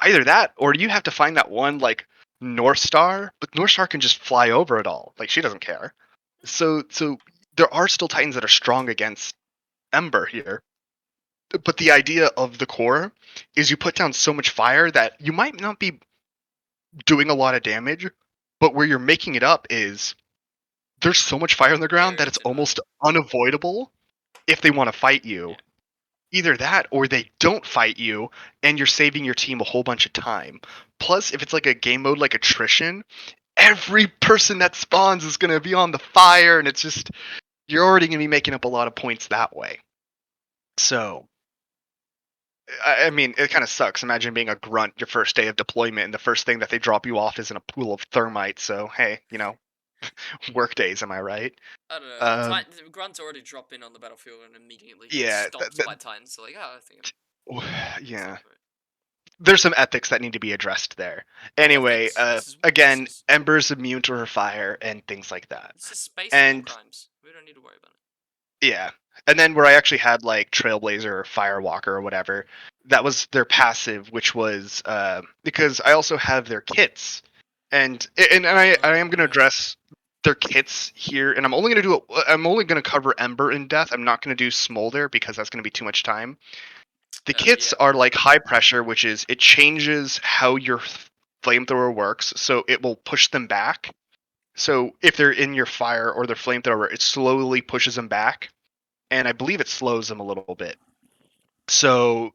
Either that, or you have to find that one, like, North Star, but North Star can just fly over it all. Like, she doesn't care. So there are still Titans that are strong against Ember here, but the idea of the core is you put down so much fire that you might not be doing a lot of damage, but where you're making it up is there's so much fire on the ground that Area it's to deny. almost unavoidable if they want to fight you. Yeah. Either that or they don't fight you and you're saving your team a whole bunch of time. Plus, if it's like a game mode like attrition, every person that spawns is going to be on the fire, and it's just you're already going to be making up a lot of points that way. So, I mean, it kind of sucks. Imagine being a grunt your first day of deployment, and the first thing that they drop you off is in a pool of thermite. So, hey, work days, am I right? I don't know. Um, Grunts already drop in on the battlefield and immediately get yeah, stomped by Titans. So like, I think it's yeah. not great. There's some ethics that need to be addressed there. Anyway, Ethics. This is again, Ember's immune to her fire and things like that. this is space war And crimes. We don't need to worry about it. yeah. And then where I actually had like Trailblazer or Firewalker or whatever, that was their passive, which was because I also have their kits. And I am gonna Right. address their kits here, and I'm only gonna cover Ember in depth. I'm not gonna do Smolder because that's gonna be too much time. The kits Yeah. are like high pressure, which is it changes how your flamethrower works, so it will push them back. So if they're in your fire or their flamethrower, it slowly pushes them back, and I believe it slows them a little bit. So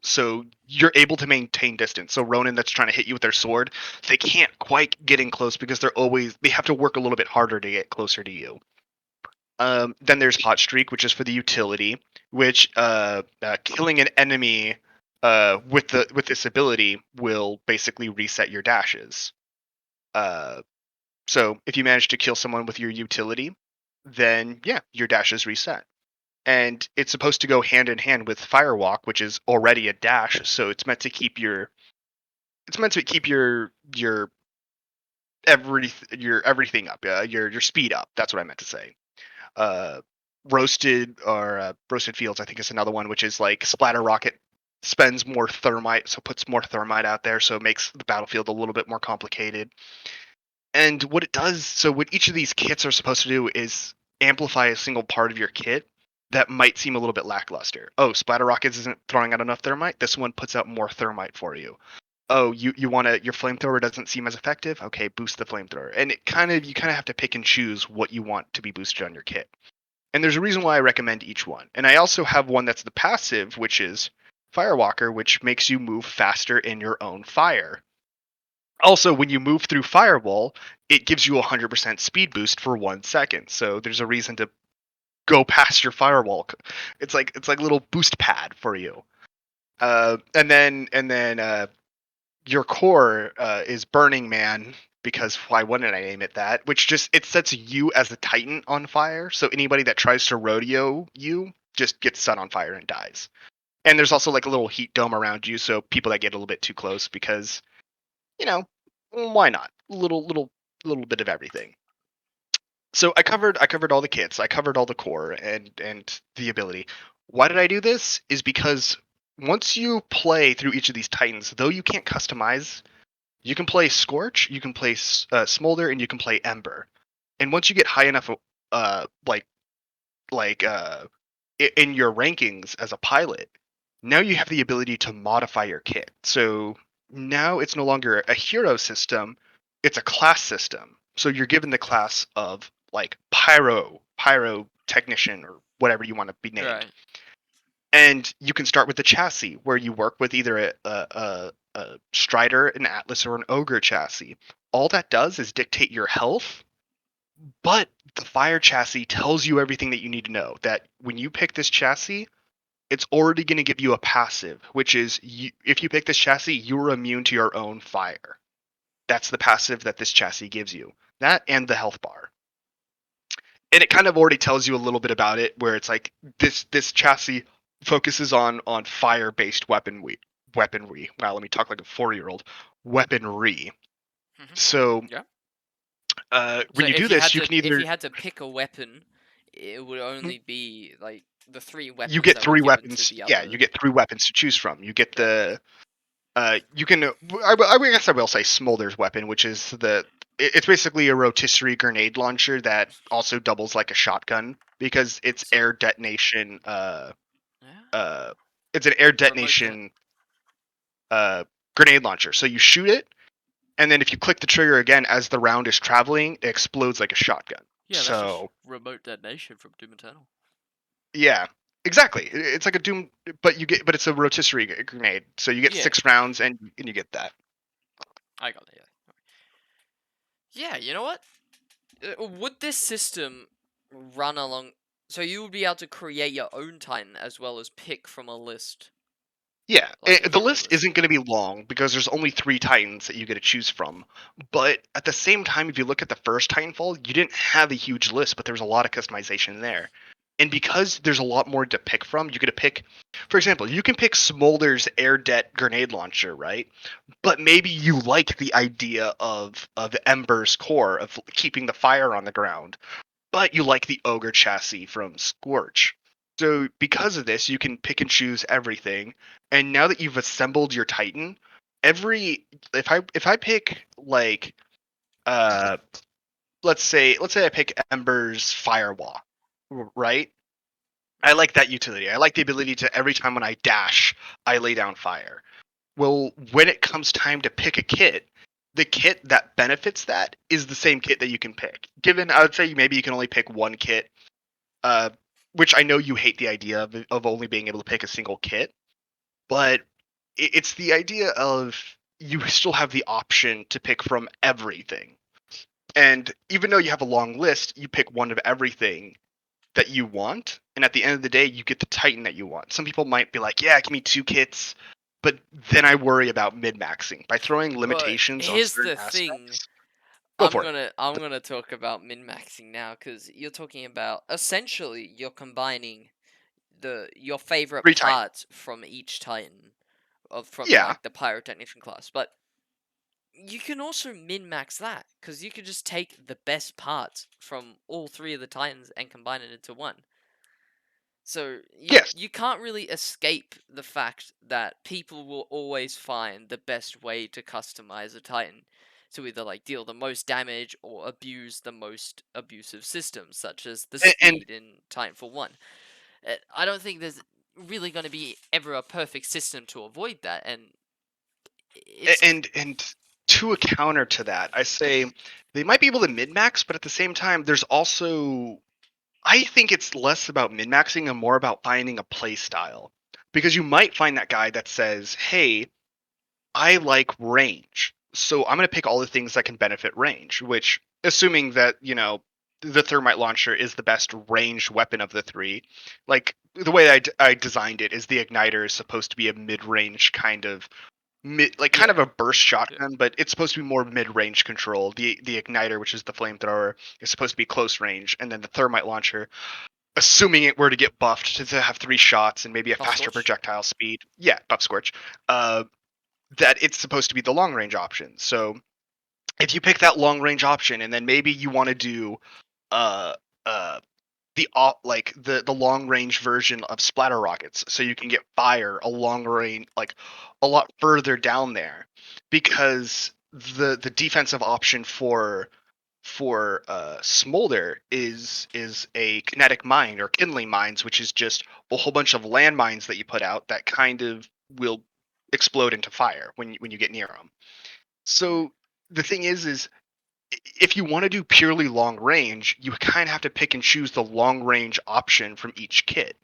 you're able to maintain distance. So Ronin that's trying to hit you with their sword, they can't quite get in close because they have to work a little bit harder to get closer to you. Then there's Hot Streak, which is for the utility, which killing an enemy with this ability will basically reset your dashes. Uh, so if you manage to kill someone with your utility, then yeah, your dashes reset. And it's supposed to go hand in hand with Firewalk, which is already a dash, so it's meant to keep your everything up, your speed up. That's what I meant to say. Uh, roasted fields, I think is another one, which is like splatter rocket spends more thermite, so puts more thermite out there, so it makes the battlefield a little bit more complicated. And what it does, so what each of these kits are supposed to do is amplify a single part of your kit that might seem a little bit lackluster. Oh, splatter rockets isn't throwing out enough thermite. This one puts out more thermite for you. Oh, you want to, your flamethrower doesn't seem as effective. Okay, boost the flamethrower. And you kind of have to pick and choose what you want to be boosted on your kit. And there's a reason why I recommend each one. And I also have one that's the passive, which is Firewalker, which makes you move faster in your own fire. Also, when you move through Firewall, it gives you a 100% speed boost for 1 second. So there's a reason to go past your Firewall. It's like a little boost pad for you. And then your core is Burning Man, because why wouldn't I name it that? Which just it sets you as a Titan on fire. So anybody that tries to rodeo you just gets set on fire and dies. And there's also like a little heat dome around you, so people that get a little bit too close, because you know, why not? Little bit of everything. So I covered all the kits, I covered all the core and the ability. Why did I do this? Is because once you play through each of these titans, though you can't customize, you can play Scorch, you can play Smolder, and you can play Ember. And once you get high enough, uh, like like in your rankings as a pilot, now you have the ability to modify your kit. So now it's no longer a hero system, it's a class system. So you're given the class of like pyro technician, or whatever you want to be named. Right. And you can start with the chassis, where you work with either a Strider, an Atlas, or an Ogre chassis. All that does is dictate your health, but the Fire chassis tells you everything that you need to know. That when you pick this chassis, it's already going to give you a passive, which is if you pick this chassis, you're immune to your own fire. That's the passive that this chassis gives you. That and the health bar. And it kind of already tells you a little bit about it, where it's like this chassis focuses on fire based weaponry. Wow, let me talk like a 4-year-old. Weaponry. Hmm. So Yeah. when So you do this, you can if either you had to pick a weapon, it would only be like the three you weapons get that were three given to weapons. the Yeah, you other. get 3 weapons to choose from. You get Right. the you can guess I will say Smolder's weapon, which is it's basically a rotisserie grenade launcher that also doubles like a shotgun, because it's So air detonation. yeah, Uh, it's an air remote that. detonation uh, grenade launcher. So you shoot it, and then if you click the trigger again as the round is traveling, it explodes like a shotgun. Yeah, that's just So remote detonation from Doom Eternal. yeah, exactly. It's like a Doom, but it's a rotisserie grenade. So you get Yeah, 6 rounds, and you get that. I got it. Yeah. Yeah, you know what? Would this system run along? So you would be able to create your own Titan as well as pick from a list, Yeah, like a the hero list list. isn't going to be long because there's only 3 Titans that you get to choose from. But at the same time, if you look at the first Titanfall, you didn't have a huge list, but there was a lot of customization there. And because there's a lot more to pick from, you get to pick, for example, you can pick Smolder's air det grenade launcher, right? But maybe you like the idea of Ember's core of keeping the fire on the ground, but you like the ogre chassis from Scorch. So because of this, you can pick and choose everything. And now that you've assembled your Titan, every if I pick like uh let's say I pick Ember's Firewall, right? I Mm-hmm. like that utility. I like the ability to, every time when I dash, I lay down fire. Well, when it comes time to pick a kit, the kit that benefits that is the same kit that you can pick. Given, I would say maybe you can only pick one kit, uh, which I know you hate the idea of only being able to pick a single kit, but it's the idea of you still have the option to pick from everything. And even though you have a long list, you pick one of everything that you want, and at the end of the day, you get the Titan that you want. Some people might be like, "Yeah, give me 2 kits," but then I worry about min maxing by throwing But limitations on here's certain the thing. aspects. Go for it. I'm gonna talk about min maxing now because you're talking about essentially you're combining your favorite 3 Titans. part from each Titan of from Yeah, like the pyrotechnician class, but you can also min max that because you could just take the best parts from all three of the Titans and combine it into one. So Yes, you can't really escape the fact that people will always find the best way to customize a Titan to either like deal the most damage or abuse the most abusive systems, such as the and speed in Titanfall 1. I don't think there's really going to be ever a perfect system to avoid that, and it's and to a counter to that, I say they might be able to min max, but at the same time, there's also I think it's less about min maxing and more about finding a play style. Because you might find that guy that says, "Hey, I like range, so I'm going to pick all the things that can benefit range." Which, assuming that the thermite launcher is the best ranged weapon of the three, like the way I designed it is the igniter is supposed to be a mid range kind of kind of yeah, a burst yeah, shotgun, but it's supposed to be more mid-range control. The igniter, which is the flamethrower, is supposed to be close range, and then the thermite launcher, assuming it were to get buffed to have 3 shots and maybe a Buff faster Scorch. projectile speed, yeah, buff scorch, uh, that it's supposed to be the long range option. So if you pick that long range option, and then maybe you want to do uh uh like the long range version of splatter rockets, so you can get fire a long range, like a lot further down there, because the defensive option for smolder is a kinetic mine or kindling mines, which is just a whole bunch of landmines that you put out that kind of will explode into fire when you get near them. So the thing is if you want to do purely long range, you kind of have to pick and choose the long range option from each kit.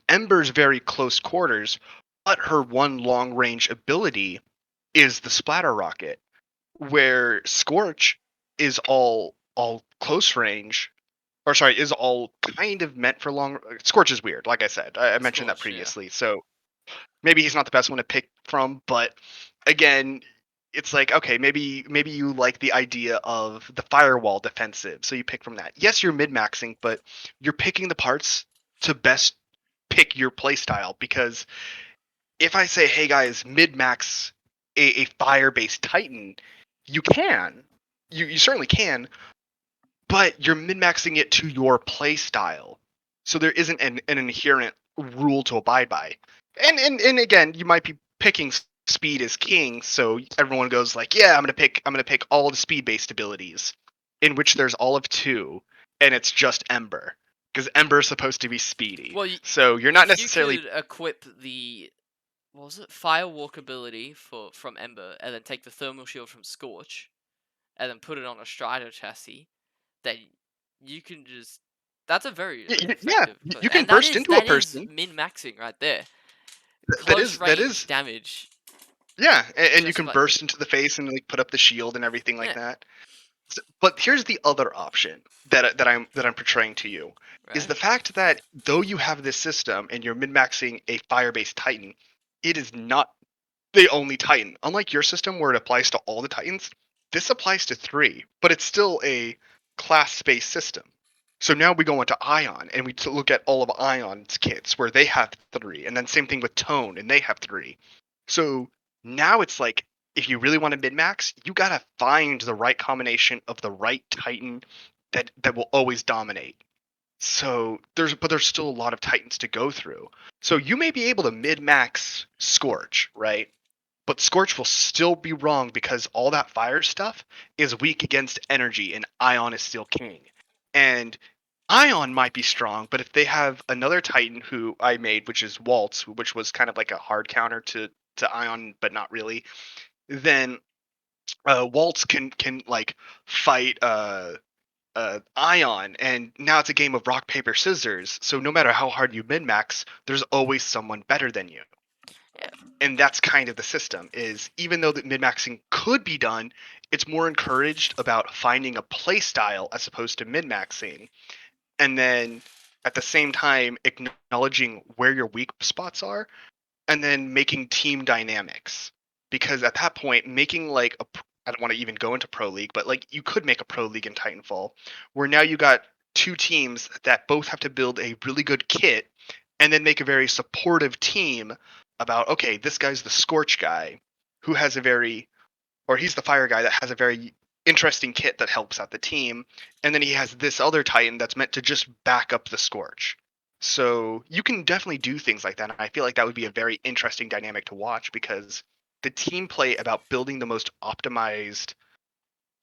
Ember's very close quarters, but her one long range ability is the splatter rocket, where Scorch is all close range, or sorry, is all kind of meant for long. Scorch is weird, like I said. I mentioned that Scorch, yeah. previously, so maybe he's not the best one to pick from, but again, it's like, okay, maybe you like the idea of the firewall defensive, so you pick from that. Yes, you're mid maxing, but you're picking the parts to best pick your playstyle. Because if I say, hey guys, mid max a fire based Titan, you can, you certainly can, but you're min maxing it to your play style. So there isn't an inherent rule to abide by. And again, you might be picking speed as king, so everyone goes like, yeah, I'm gonna pick all the speed based abilities, in which there's all of two, and it's just Ember. Because Ember is supposed to be speedy. Well, So you're not if you necessarily could equip the what was it, Firewalk ability from Ember, and then take the thermal shield from Scorch, and then put it on a Strider chassis, then you can just that's a very yeah, effective, you can and burst into a that is person. min maxing right there. That Close is that range is damage, yeah, and you just can like burst into the face and like put up the shield and everything like yeah, that. But here's the other option that I'm portraying to you, is right. the fact that though you have this system and you're min-maxing a fire-based Titan, it is not the only Titan. Unlike your system where it applies to all the Titans, this applies to 3, but it's still a class-based system. So now we go into Ion and we look at all of Ion's kits where they have 3, and then same thing with Tone and they have 3. So now it's like, if you really want to min max, you gotta find the right combination of the right Titan that will always dominate. So there's still a lot of Titans to go through. So you may be able to mid max Scorch, right? But Scorch will still be wrong because all that fire stuff is weak against energy, and Ion is still king. And Ion might be strong, but if they have another Titan who I made, which is Waltz, which was kind of like a hard counter to Ion, but not really, then Waltz can like fight Ion, and now it's a game of rock paper scissors. So no matter how hard you min max, there's always someone better than you. Yeah. And that's kind of the system, is even though that min maxing could be done, it's more encouraged about finding a play style as opposed to min maxing, and then at the same time acknowledging where your weak spots are, and then making team dynamics. Because at that point, making like I don't want to even go into pro league, but like you could make a pro league in Titanfall where now you got two teams that both have to build a really good kit, and then make a very supportive team about, okay, this guy's the Scorch guy who has a very, or he's the fire guy that has a very interesting kit that helps out the team, and then he has this other Titan that's meant to just back up the Scorch. So you can definitely do things like that. And I feel like that would be a very interesting dynamic to watch because the team play about building the most optimized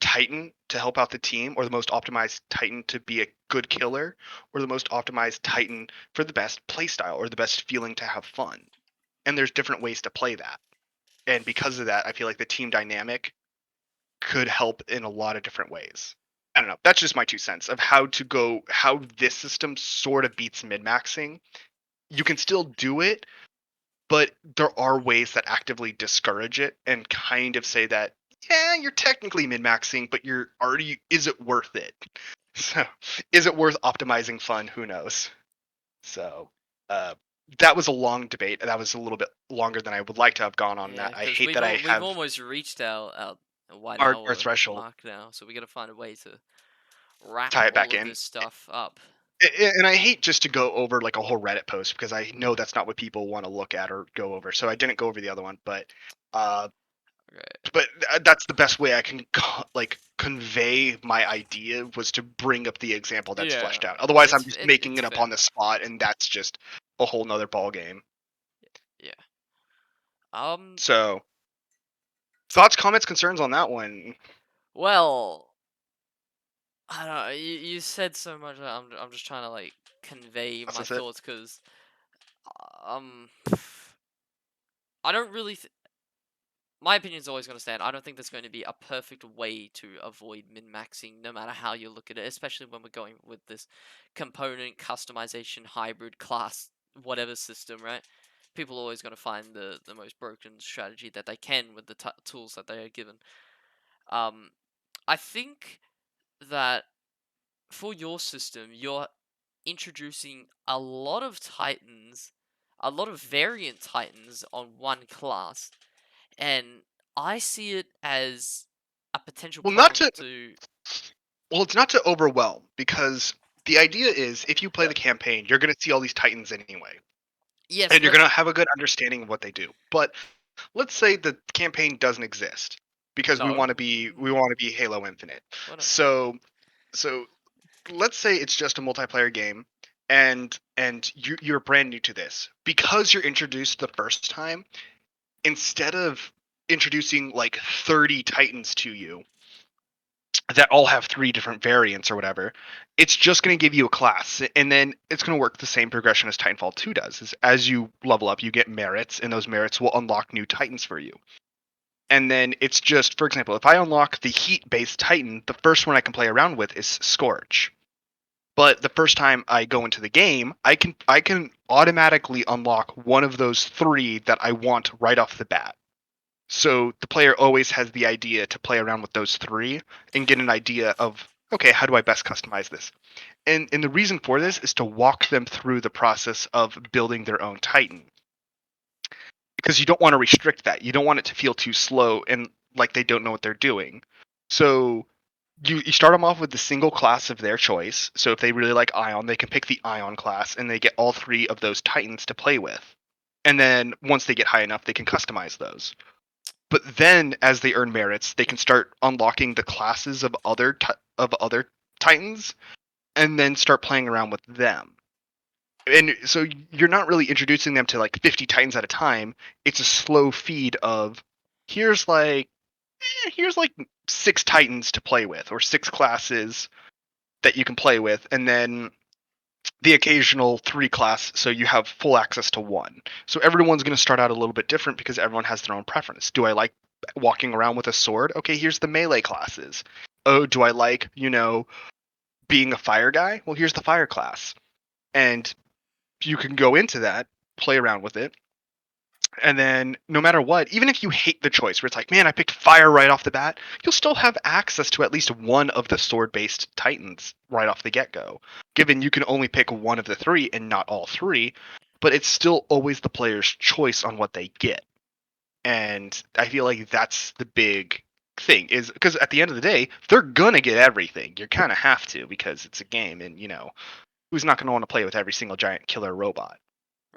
Titan to help out the team, or the most optimized Titan to be a good killer, or the most optimized Titan for the best playstyle or the best feeling to have fun. And there's different ways to play that. And because of that, I feel like the team dynamic could help in a lot of different ways. I don't know. That's just my 2 cents of how this system sort of beats min maxing. You can still do it, but there are ways that actively discourage it and kind of say that, yeah, you're technically min maxing, but is it worth it? So, is it worth optimizing fun? Who knows? So, uh, that was a long debate. That was a little bit longer than I would like to have gone on Yeah, that. I because hate that I we've have almost reached our 1 our hour threshold. mark now, so we gotta find a way to wrap Tie it all back of in. this stuff up. And I hate just to go over like a whole Reddit post because I know that's not what people want to look at or go over. So I didn't go over the other one, uh, Right. that's the best way I can like convey my idea was to bring up the example that's Yeah, fleshed out. Otherwise, I'm just making it's it up fair on the enough. spot, and that's just a whole nother ball game. Yeah. Um. So thoughts, comments, concerns on that one? Well, I don't know. You said so much. I'm just trying to like convey my That's it. thoughts because um I don't really. My opinion's always going to stand. I don't think there's going to be a perfect way to avoid min-maxing, no matter how you look at it, especially when we're going with this component customization hybrid class whatever system, right? People are always going to find the most broken strategy that they can with the tools that they are given. Um, I think that for your system, you're introducing a lot of titans, a lot of variant titans on one class, and I see it as a potential Well, not problem to to. well, it's not to overwhelm because the idea is if you play the campaign, you're going to see all these titans anyway, Yes, and you're but going to have a good understanding of what they do. But let's say the campaign doesn't exist because no. we want to be Halo Infinite. Why not? So so let's say it's just a multiplayer game and you're brand new to this. Because you're introduced the first time, instead of introducing like 30 titans to you that all have three different variants or whatever, it's just going to give you a class, and then it's going to work the same progression as Titanfall 2 does. Is as you level up, you get merits, and those merits will unlock new titans for you. And then it's just, for example, if I unlock the heat based Titan, the first one I can play around with is Scorch. But the first time I go into the game, I can automatically unlock one of those three that I want right off the bat. So the player always has the idea to play around with those three and get an idea of, okay, how do I best customize this? And the reason for this is to walk them through the process of building their own Titan. Because you don't want to restrict that. You don't want it to feel too slow and like they don't know what they're doing. So you start them off with the single class of their choice. So if they really like Ion, they can pick the Ion class and they get all three of those Titans to play with. And then once they get high enough, they can customize those. But then as they earn merits, they can start unlocking the classes of other Titans and then start playing around with them. And so you're not really introducing them to like 50 Titans at a time. It's a slow feed of here's like here's like 6 Titans to play with or 6 classes that you can play with, and then the occasional 3 class, so you have full access to one. So everyone's going to start out a little bit different because everyone has their own preference. Do I like walking around with a sword? Okay, here's the melee classes. Oh, do I like, being a fire guy? Well, here's the fire class. And you can go into that, play around with it, and then no matter what, even if you hate the choice where it's like, man, I picked fire right off the bat, you'll still have access to at least one of the sword based titans right off the get go. Given you can only pick one of the three and not all three, but it's still always the player's choice on what they get. And I feel like that's the big thing is because at the end of the day, they're gonna get everything. You kind of have to because it's a game, and who's not gonna want to play with every single giant killer robot?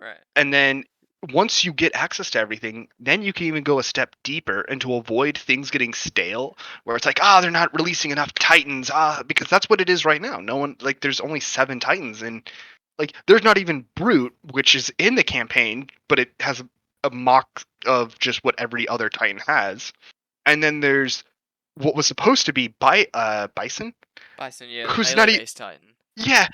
Right. And then once you get access to everything, then you can even go a step deeper and to avoid things getting stale, where it's like, they're not releasing enough Titans, because that's what it is right now. No one like there's only 7 Titans, and like there's not even Brute, which is in the campaign, but it has a mock of just what every other Titan has. And then there's what was supposed to be Bison, Bison, yeah, the who's not even melee-based Titan. yeah,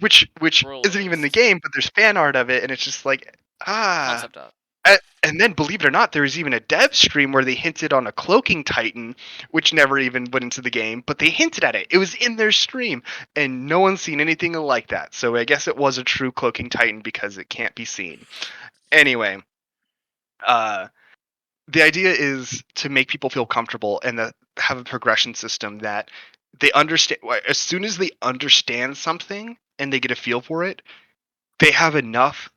which isn't even the Brawlerist. game, but there's fan art of it, and it's just like ah. Concept art. And then, believe it or not, there was even a dev stream where they hinted on a cloaking titan, which never even went into the game, but they hinted at it. It was in their stream, and no one's seen anything like that. So I guess it was a true cloaking titan because it can't be seen. Anyway, uh, the idea is to make people feel comfortable and have a progression system that they understand. As soon as they understand something and they get a feel for it, they have enough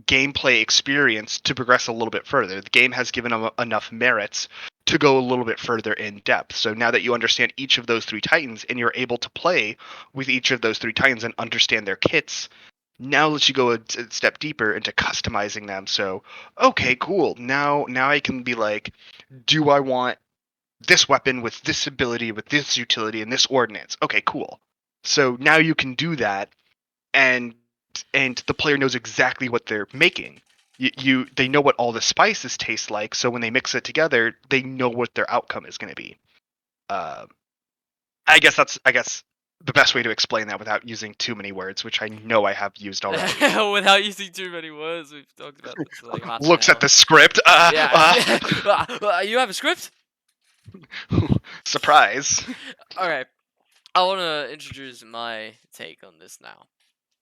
gameplay experience to progress a little bit further. The game has given them enough merits to go a little bit further in depth. So now that you understand each of those three Titans and you're able to play with each of those three Titans and understand their kits, now lets you go a step deeper into customizing them. So, okay, cool. Now I can be like, do I want this weapon with this ability, with this utility, and this ordnance? Okay, cool. So now you can do that, and the player knows exactly what they're making. They know what all the spices taste like, so when they mix it together, they know what their outcome is going to be. Uh, I guess the best way to explain that without using too many words, which I know I have used already. Without using too many words, we've talked about this for like half an Looks at hour. the script. Yeah, yeah. You have a script? Surprise. Okay, I want to introduce my take on this now.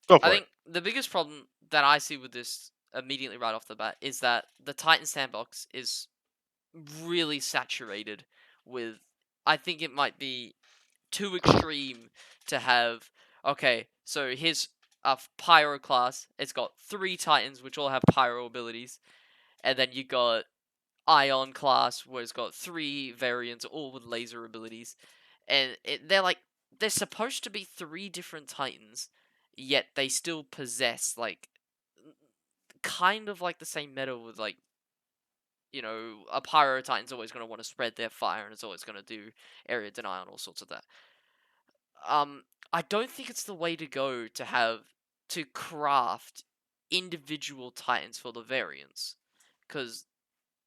Go I for it. think the biggest problem that I see with this immediately right off the bat is that the Titan sandbox is really saturated with. I think it might be too extreme to have. Okay, so here's a pyro class. It's got 3 Titans which all have pyro abilities, and then you got Ion class where it's got 3 variants all with laser abilities, and they're supposed to be 3 different Titans, yet they still possess like kind of like the same meta with like a pyro Titan's always going to want to spread their fire and it's always going to do area denial and all sorts of that. um I don't think it's the way to go to have to craft individual Titans for the variants, because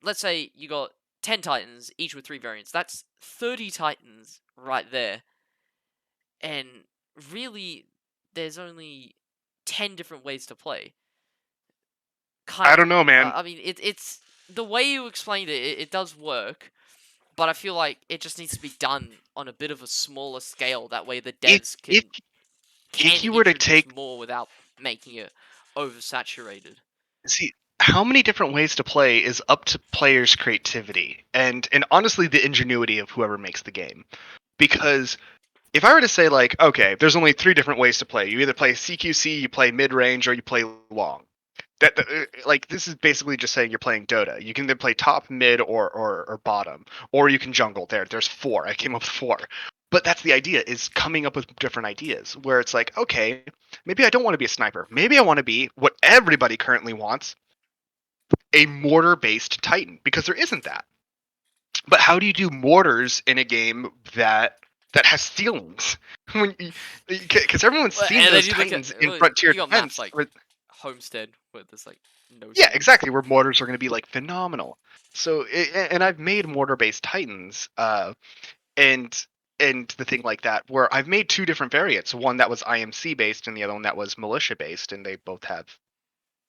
let's say you got 10 Titans, each with 3 variants. That's 30 Titans right there. And really, there's only 10 different ways to play. I don't know, man. I mean, it's the way you explained it does work, but I feel like it just needs to be done on a bit of a smaller scale. That way, the If devs if can if you were to introduce take more without making it oversaturated. see how many different ways to play is up to players' creativity and honestly the ingenuity of whoever makes the game. Because if I were to say like, okay, there's only 3 different ways to play. You either play CQC, you play mid range, or you play long. Like this is basically just saying you're playing Dota. You can either play top, mid, or bottom, or you can jungle. There's 4. I came up with 4. But that's the idea, is coming up with different ideas where it's like, okay, maybe I don't want to be a sniper. Maybe I want to be what everybody currently wants, a mortar based Titan, because there isn't that. But how do you do mortars in a game that has ceilings? Because everyone's seen And then those you look at Titans in Frontier you got maps Defense. like Homestead where there's like no Yeah, ceilings. exactly. Where mortars are going to be like phenomenal. So, and I've made mortar-based Titans, and the thing like that, where I've made 2 different variants. One that was IMC based, and the other one that was militia based, and they both have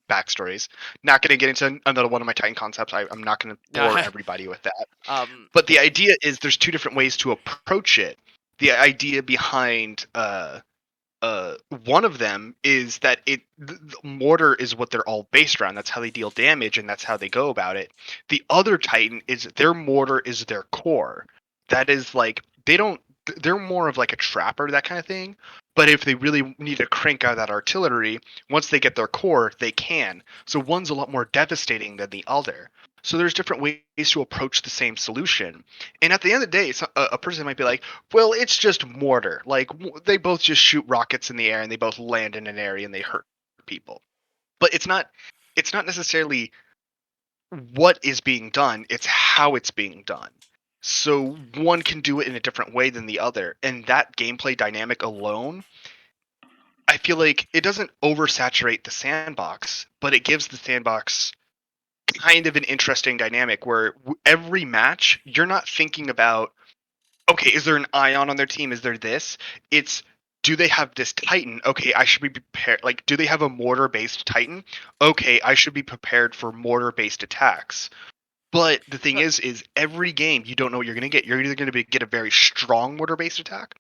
backstories. Not going to get into another one of my Titan concepts. I'm not going to bore everybody with that. um But the idea is there's 2 different ways to approach it. The idea behind one of them is that mortar is what they're all based around. That's how they deal damage, and that's how they go about it. The other Titan is their mortar is their core. That is like they don't. They're more of like a trapper, that kind of thing. But if they really need to crank out that artillery, once they get their core, they can. So one's a lot more devastating than the other. So there's different ways to approach the same solution. And at the end of the day, a person might be like, well, it's just mortar. Like they both just shoot rockets in the air and they both land in an area and they hurt people. But it's not. It's not necessarily what is being done. It's how it's being done. So one can do it in a different way than the other, and that gameplay dynamic alone, I feel like it doesn't oversaturate the sandbox, but it gives the sandbox kind of an interesting dynamic where every match you're not thinking about, okay, is there an ion on their team? Is there this? It's, do they have this Titan? Okay, I should be prepared. Like, do they have a mortar based Titan? Okay, I should be prepared for mortar based attacks. But the thing But is every game you don't know what you're going to get. You're either going to get a very strong mortar based attack,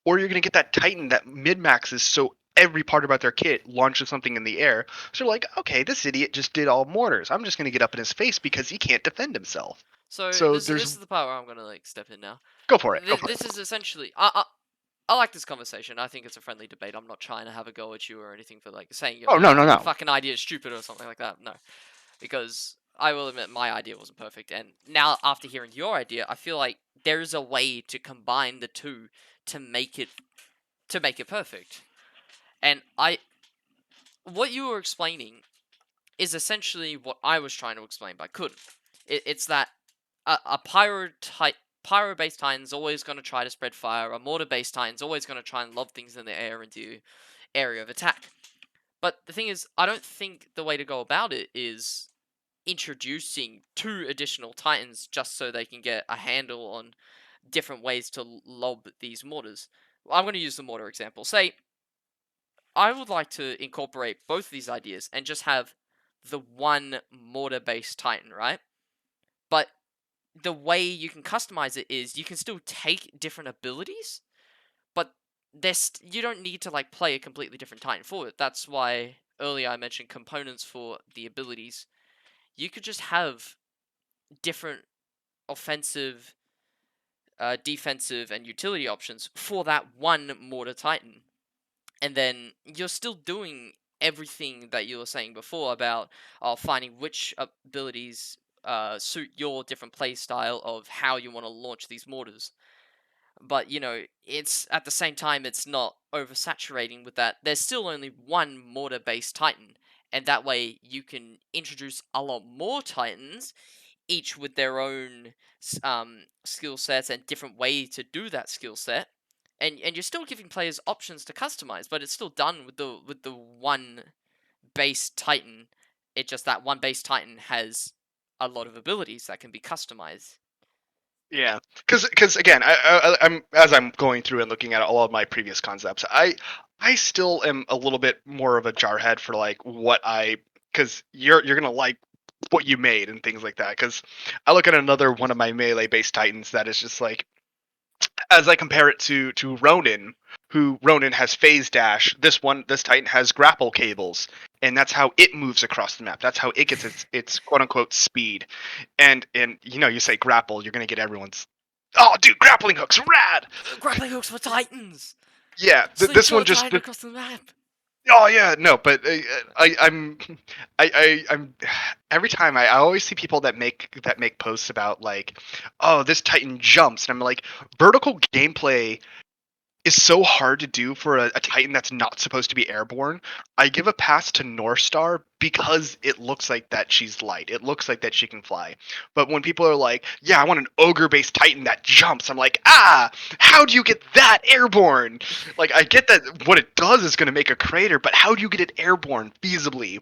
or you're going to get that Titan that mid maxes so every part about their kit launches something in the air. So you're like, okay, this idiot just did all mortars. I'm just going to get up in his face because he can't defend himself. so So this there's, is the part where I'm gonna like step in now. go for it, go for it. This is essentially I like this conversation. I think it's a friendly debate. I'm not trying to have a go at you or anything for like saying Oh no, no, your no. fucking idea is stupid or something like that. No, because I will admit my idea wasn't perfect, and now after hearing your idea, I feel like there's a way to combine the two to make it perfect. And what you were explaining is essentially what I was trying to explain, but I couldn't. It's that a pyro based titan's always going to try to spread fire. A mortar based titan's always going to try and lob things in the air into area of attack. But the thing is, I don't think the way to go about it is introducing two additional titans just so they can get a handle on different ways to lob these mortars. I'm going to use the mortar example. Say I would like to incorporate both of these ideas and just have the one mortar based titan, right? But the way you can customize it is you can still take different abilities, but you don't need to like play a completely different Titan for it. That's why earlier I mentioned components for the abilities. You could just have different offensive, defensive, and utility options for that one Mortar Titan, and then you're still doing everything that you were saying before about finding which abilities suit your different play style of how you want to launch these mortars. But it's at the same time it's not oversaturating with that. There's still only one mortar based Titan, and that way you can introduce a lot more Titans, each with their own skill sets and different way to do that skill set. And you're still giving players options to customize, but it's still done with the one base Titan. It just that one base Titan has a lot of abilities that can be customized. Yeah, because again, I'm as I'm going through and looking at all of my previous concepts, I still am a little bit more of a jarhead for like what I, because you're gonna like what you made and things like that. Because I look at another one of my melee based titans that is just like, as I compare it to Ronin, who Ronin has phase dash. This Titan has grapple cables, and that's how it moves across the map. That's how it gets its quote unquote speed. And you say grapple, you're gonna get everyone's, oh dude, grappling hooks, rad. Grappling hooks for Titans! Yeah, this one Slingshot just, Titan across the map! oh yeah, no, but I'm I'm every time I always see people that make posts about like, oh, this Titan jumps, and I'm like, vertical gameplay is so hard to do for a Titan that's not supposed to be airborne. I give a pass to North Star because it looks like that she's light. It looks like that she can fly. But when people are like, yeah, I want an ogre-based Titan that jumps, I'm like, how do you get that airborne? Like, I get that what it does is going to make a crater, but how do you get it airborne feasibly?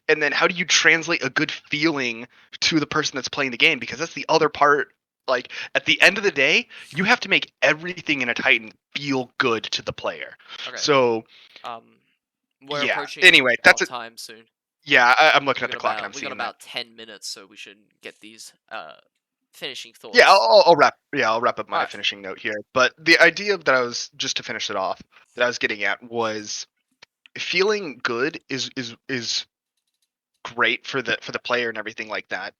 And then how do you translate a good feeling to the person that's playing the game? Because that's the other part. Like, at the end of the day, you have to make everything in a Titan feel good to the player. Okay, So um, we're yeah, approaching anyway, our that's it. time soon. Yeah, I'm looking at the clock and I'm We got seeing that. about 10 minutes, so we should get these finishing Yeah, thoughts. I'll wrap up All my right. finishing note here. But the idea that I was, just to finish it off, that I was getting at was, feeling good is great for the player and everything like that.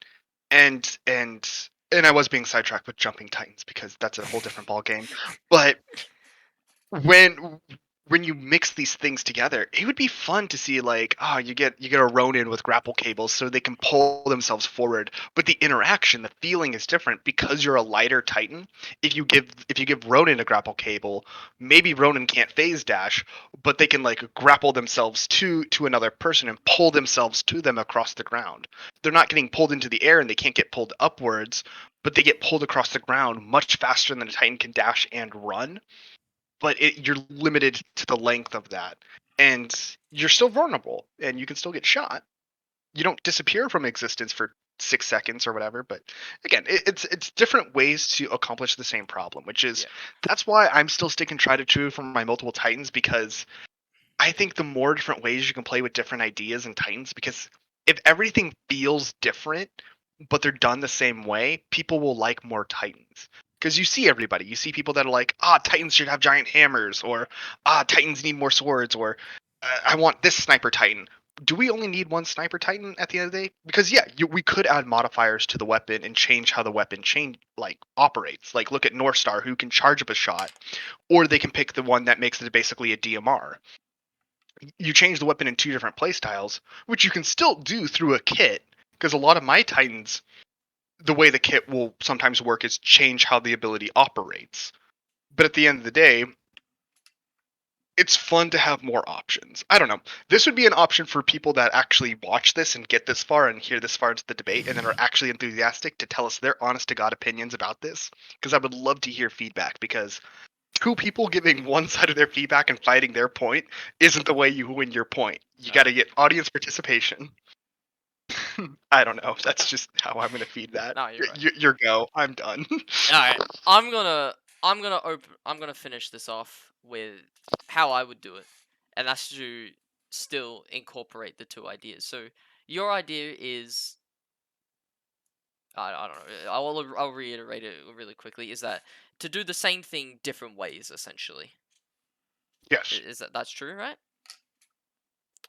And I was being sidetracked with jumping titans because that's a whole different ball game. But when when you mix these things together, it would be fun to see like, oh, you get a Ronin with grapple cables so they can pull themselves forward. But the interaction, the feeling is different because you're a lighter Titan. If you give Ronin a grapple cable, maybe Ronin can't phase dash, but they can like grapple themselves to another person and pull themselves to them across the ground. They're not getting pulled into the air and they can't get pulled upwards, but they get pulled across the ground much faster than a Titan can dash and run. but you're limited to the length of that, and you're still vulnerable, and you can still get shot. You don't disappear from existence for 6 seconds or whatever. But again, it's different ways to accomplish the same problem, which is Yeah. that's why I'm still sticking try to true for my multiple titans, because I think the more different ways you can play with different ideas and titans, because if everything feels different but they're done the same way, people will like more titans. Because you see everybody, you see people that are like, titans should have giant hammers, or titans need more swords, or I want this sniper titan. Do we only need one sniper titan at the end of the day? Because yeah, we could add modifiers to the weapon and change how the weapon operates. Like look at North Star, who can charge up a shot, or they can pick the one that makes it basically a DMR. You change the weapon in two different playstyles, which you can still do through a kit. Because a lot of my titans, the way the kit will sometimes work is change how the ability operates. But at the end of the day, it's fun to have more options. I don't know. This would be an option for people that actually watch this and get this far and hear this far into the debate and then are actually enthusiastic to tell us their honest to God opinions about this. Because I would love to hear feedback, because two people giving one side of their feedback and fighting their point isn't the way you win your point. You got No. to get audience participation. I don't know. That's just how I'm going to feed that. No, you're right. Your go. I'm done. All right. I'm gonna finish this off with how I would do it, and that's to still incorporate the two ideas. So your idea is I don't know. I'll reiterate it really quickly. Is that to do the same thing different ways essentially? Yes. Is that's true, right?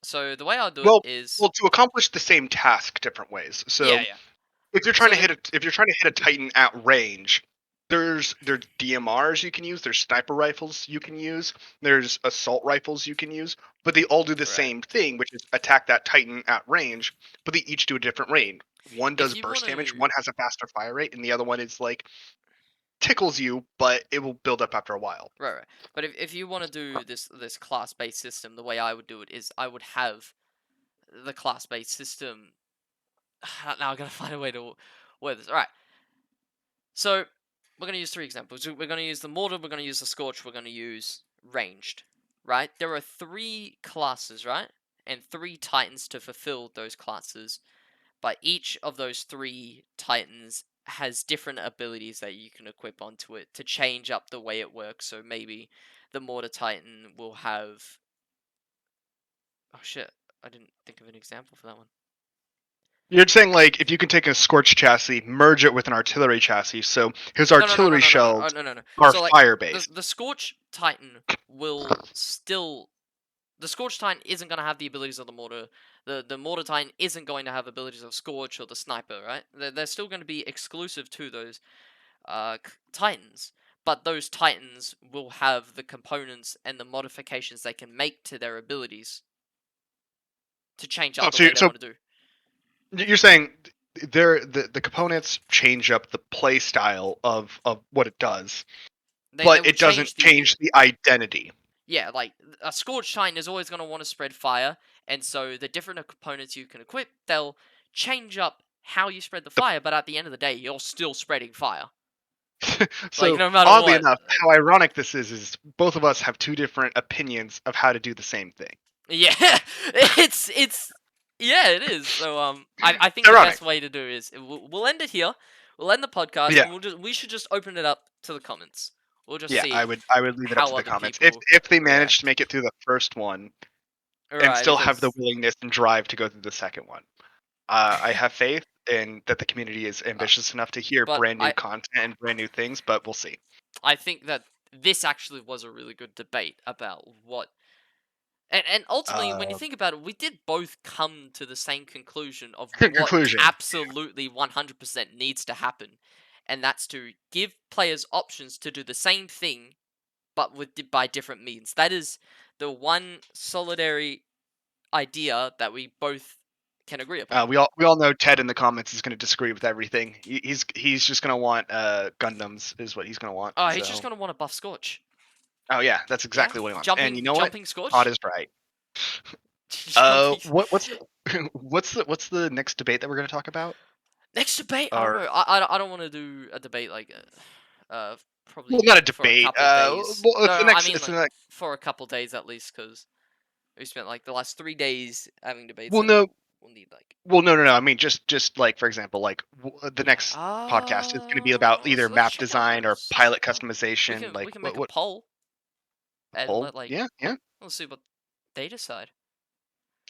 So the way I'll do it Well, is well, to accomplish the same task different ways. yeah, So yeah. if you're trying So to the hit a Titan at range, there's DMRs you can use, there's sniper rifles you can use, there's assault rifles you can use, but they all do the right. same thing, which is attack that Titan at range, but they each do a different range. One If does you want burst damage, to one has a faster fire rate, and the other one is like tickles you, but it will build up after a while. right, right. But if you want to do this class based system, the way I would do it is I would have the class based system. Now I gotta find a way to word this. All right. So we're gonna use three examples. We're gonna use the mortar. We're gonna use the scorch. We're gonna use ranged. Right. There are three classes, right, and three titans to fulfill those classes. But each of those three titans has different abilities that you can equip onto it to change up the way it works. So maybe the mortar titan will have. Oh shit! I didn't think of an example for that one. You're saying like if you can take a Scorch chassis, merge it with an artillery chassis, so his No, no, no, no, artillery no, no, no, shells no, no, no. are So like fire the based. the Scorch Titan will still the Scorch Titan isn't going to have the abilities of the Mortar. The Mortar Titan isn't going to have abilities of Scorch or the Sniper, right? They're still going to be exclusive to those Titans. But those Titans will have the components and the modifications they can make to their abilities to change Oh, up the way they so want to do. you're saying the components change up the play style of what it does, They but will it doesn't change the change the identity. yeah, like a Scorch Titan is always going to want to spread fire, and so the different components you can equip, they'll change up how you spread the The, fire, but at the end of the day, you're still spreading fire. Like, so no matter oddly what. enough, how ironic this is both of us have two different opinions of how to do the same thing. Yeah, it's yeah, it is. So I think the Ironic. best way to do is we'll end it here. We'll end the podcast, Yeah, and we should just open it up to the comments. We'll just yeah. see I would leave it up to how the other comments. If people they manage to react. make it through the first one All and right, still have the because willingness and drive to go through the second one, I have faith in that the community is uh, ambitious enough to hear but brand new content and brand new things. But we'll see. I think that this actually was a really good debate about what and ultimately when you Uh, think about it, we did both come to the same conclusion of what conclusion. absolutely 100% needs to happen, and that's to give players options to do the same thing but with by different means. That is the one solidary idea that we both can agree upon. We all know Ted in the comments is going to disagree with everything. He's just going to want Gundams is what he's going to want. Oh, he's just So gonna want to buff Scorch. oh yeah, that's Yeah, exactly what he wants. And you jumping know what? jumping Todd Scorch. is right. Jumping. What's the next debate that we're going to talk about? Next debate. I don't Or know. I don't want to do a debate like Well, probably not a for a debate. couple days. Well, No, I mean it's the like next. for a couple days at least, because we spent like the last 3 days having debates, Well, and no, we'll need like no. I mean, just like for example, like the next podcast is going to be about either let's map check out design or those. pilot Uh, we customization. can Like we can make a what poll and poll? let like Yeah, yeah. let's see what they decide.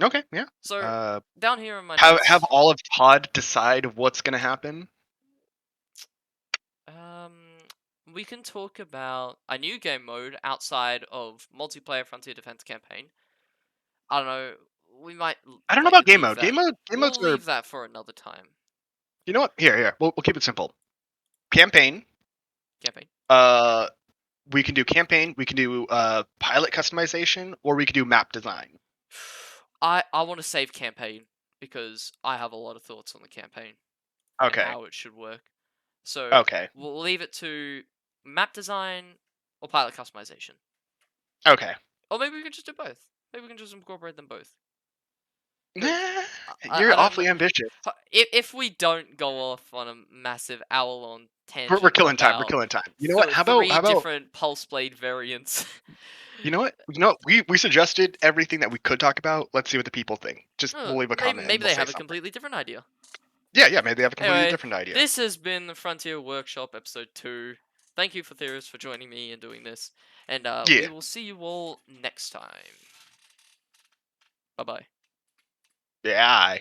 Okay, yeah. So Uh, down here in my have notes, all of Todd decide what's going to happen. um, we can talk about a new game mode outside of multiplayer Frontier Defense campaign. I don't know. We might I don't know like about game leave mode. that. Game modes We'll are. leave that for another time. You know what? Here. We'll keep it simple. Campaign. Campaign. Uh, we can do campaign. We can do pilot customization, or we can do map design. I want to save campaign because I have a lot of thoughts on the campaign and Okay. how it should work. So Okay. we'll leave it to map design or pilot customization. Okay. Or maybe we can just do both. Maybe we can just incorporate them both. Because Nah, I you're don't know. awfully ambitious. If we don't go off on a massive hour-long We're tangent killing time. We're about killing time. You know what? three How about different pulse blade variants, you know what? We suggested everything that we could talk about. Let's see what the people think. Just we'll leave a maybe comment and maybe we'll they say have a something. completely different idea. Yeah. Maybe they have a completely Anyway, different idea. this has been the Frontier Workshop episode 2. Thank you for Therus for joining me and doing this, and we Yeah. will see you all next time. Bye bye. Yeah.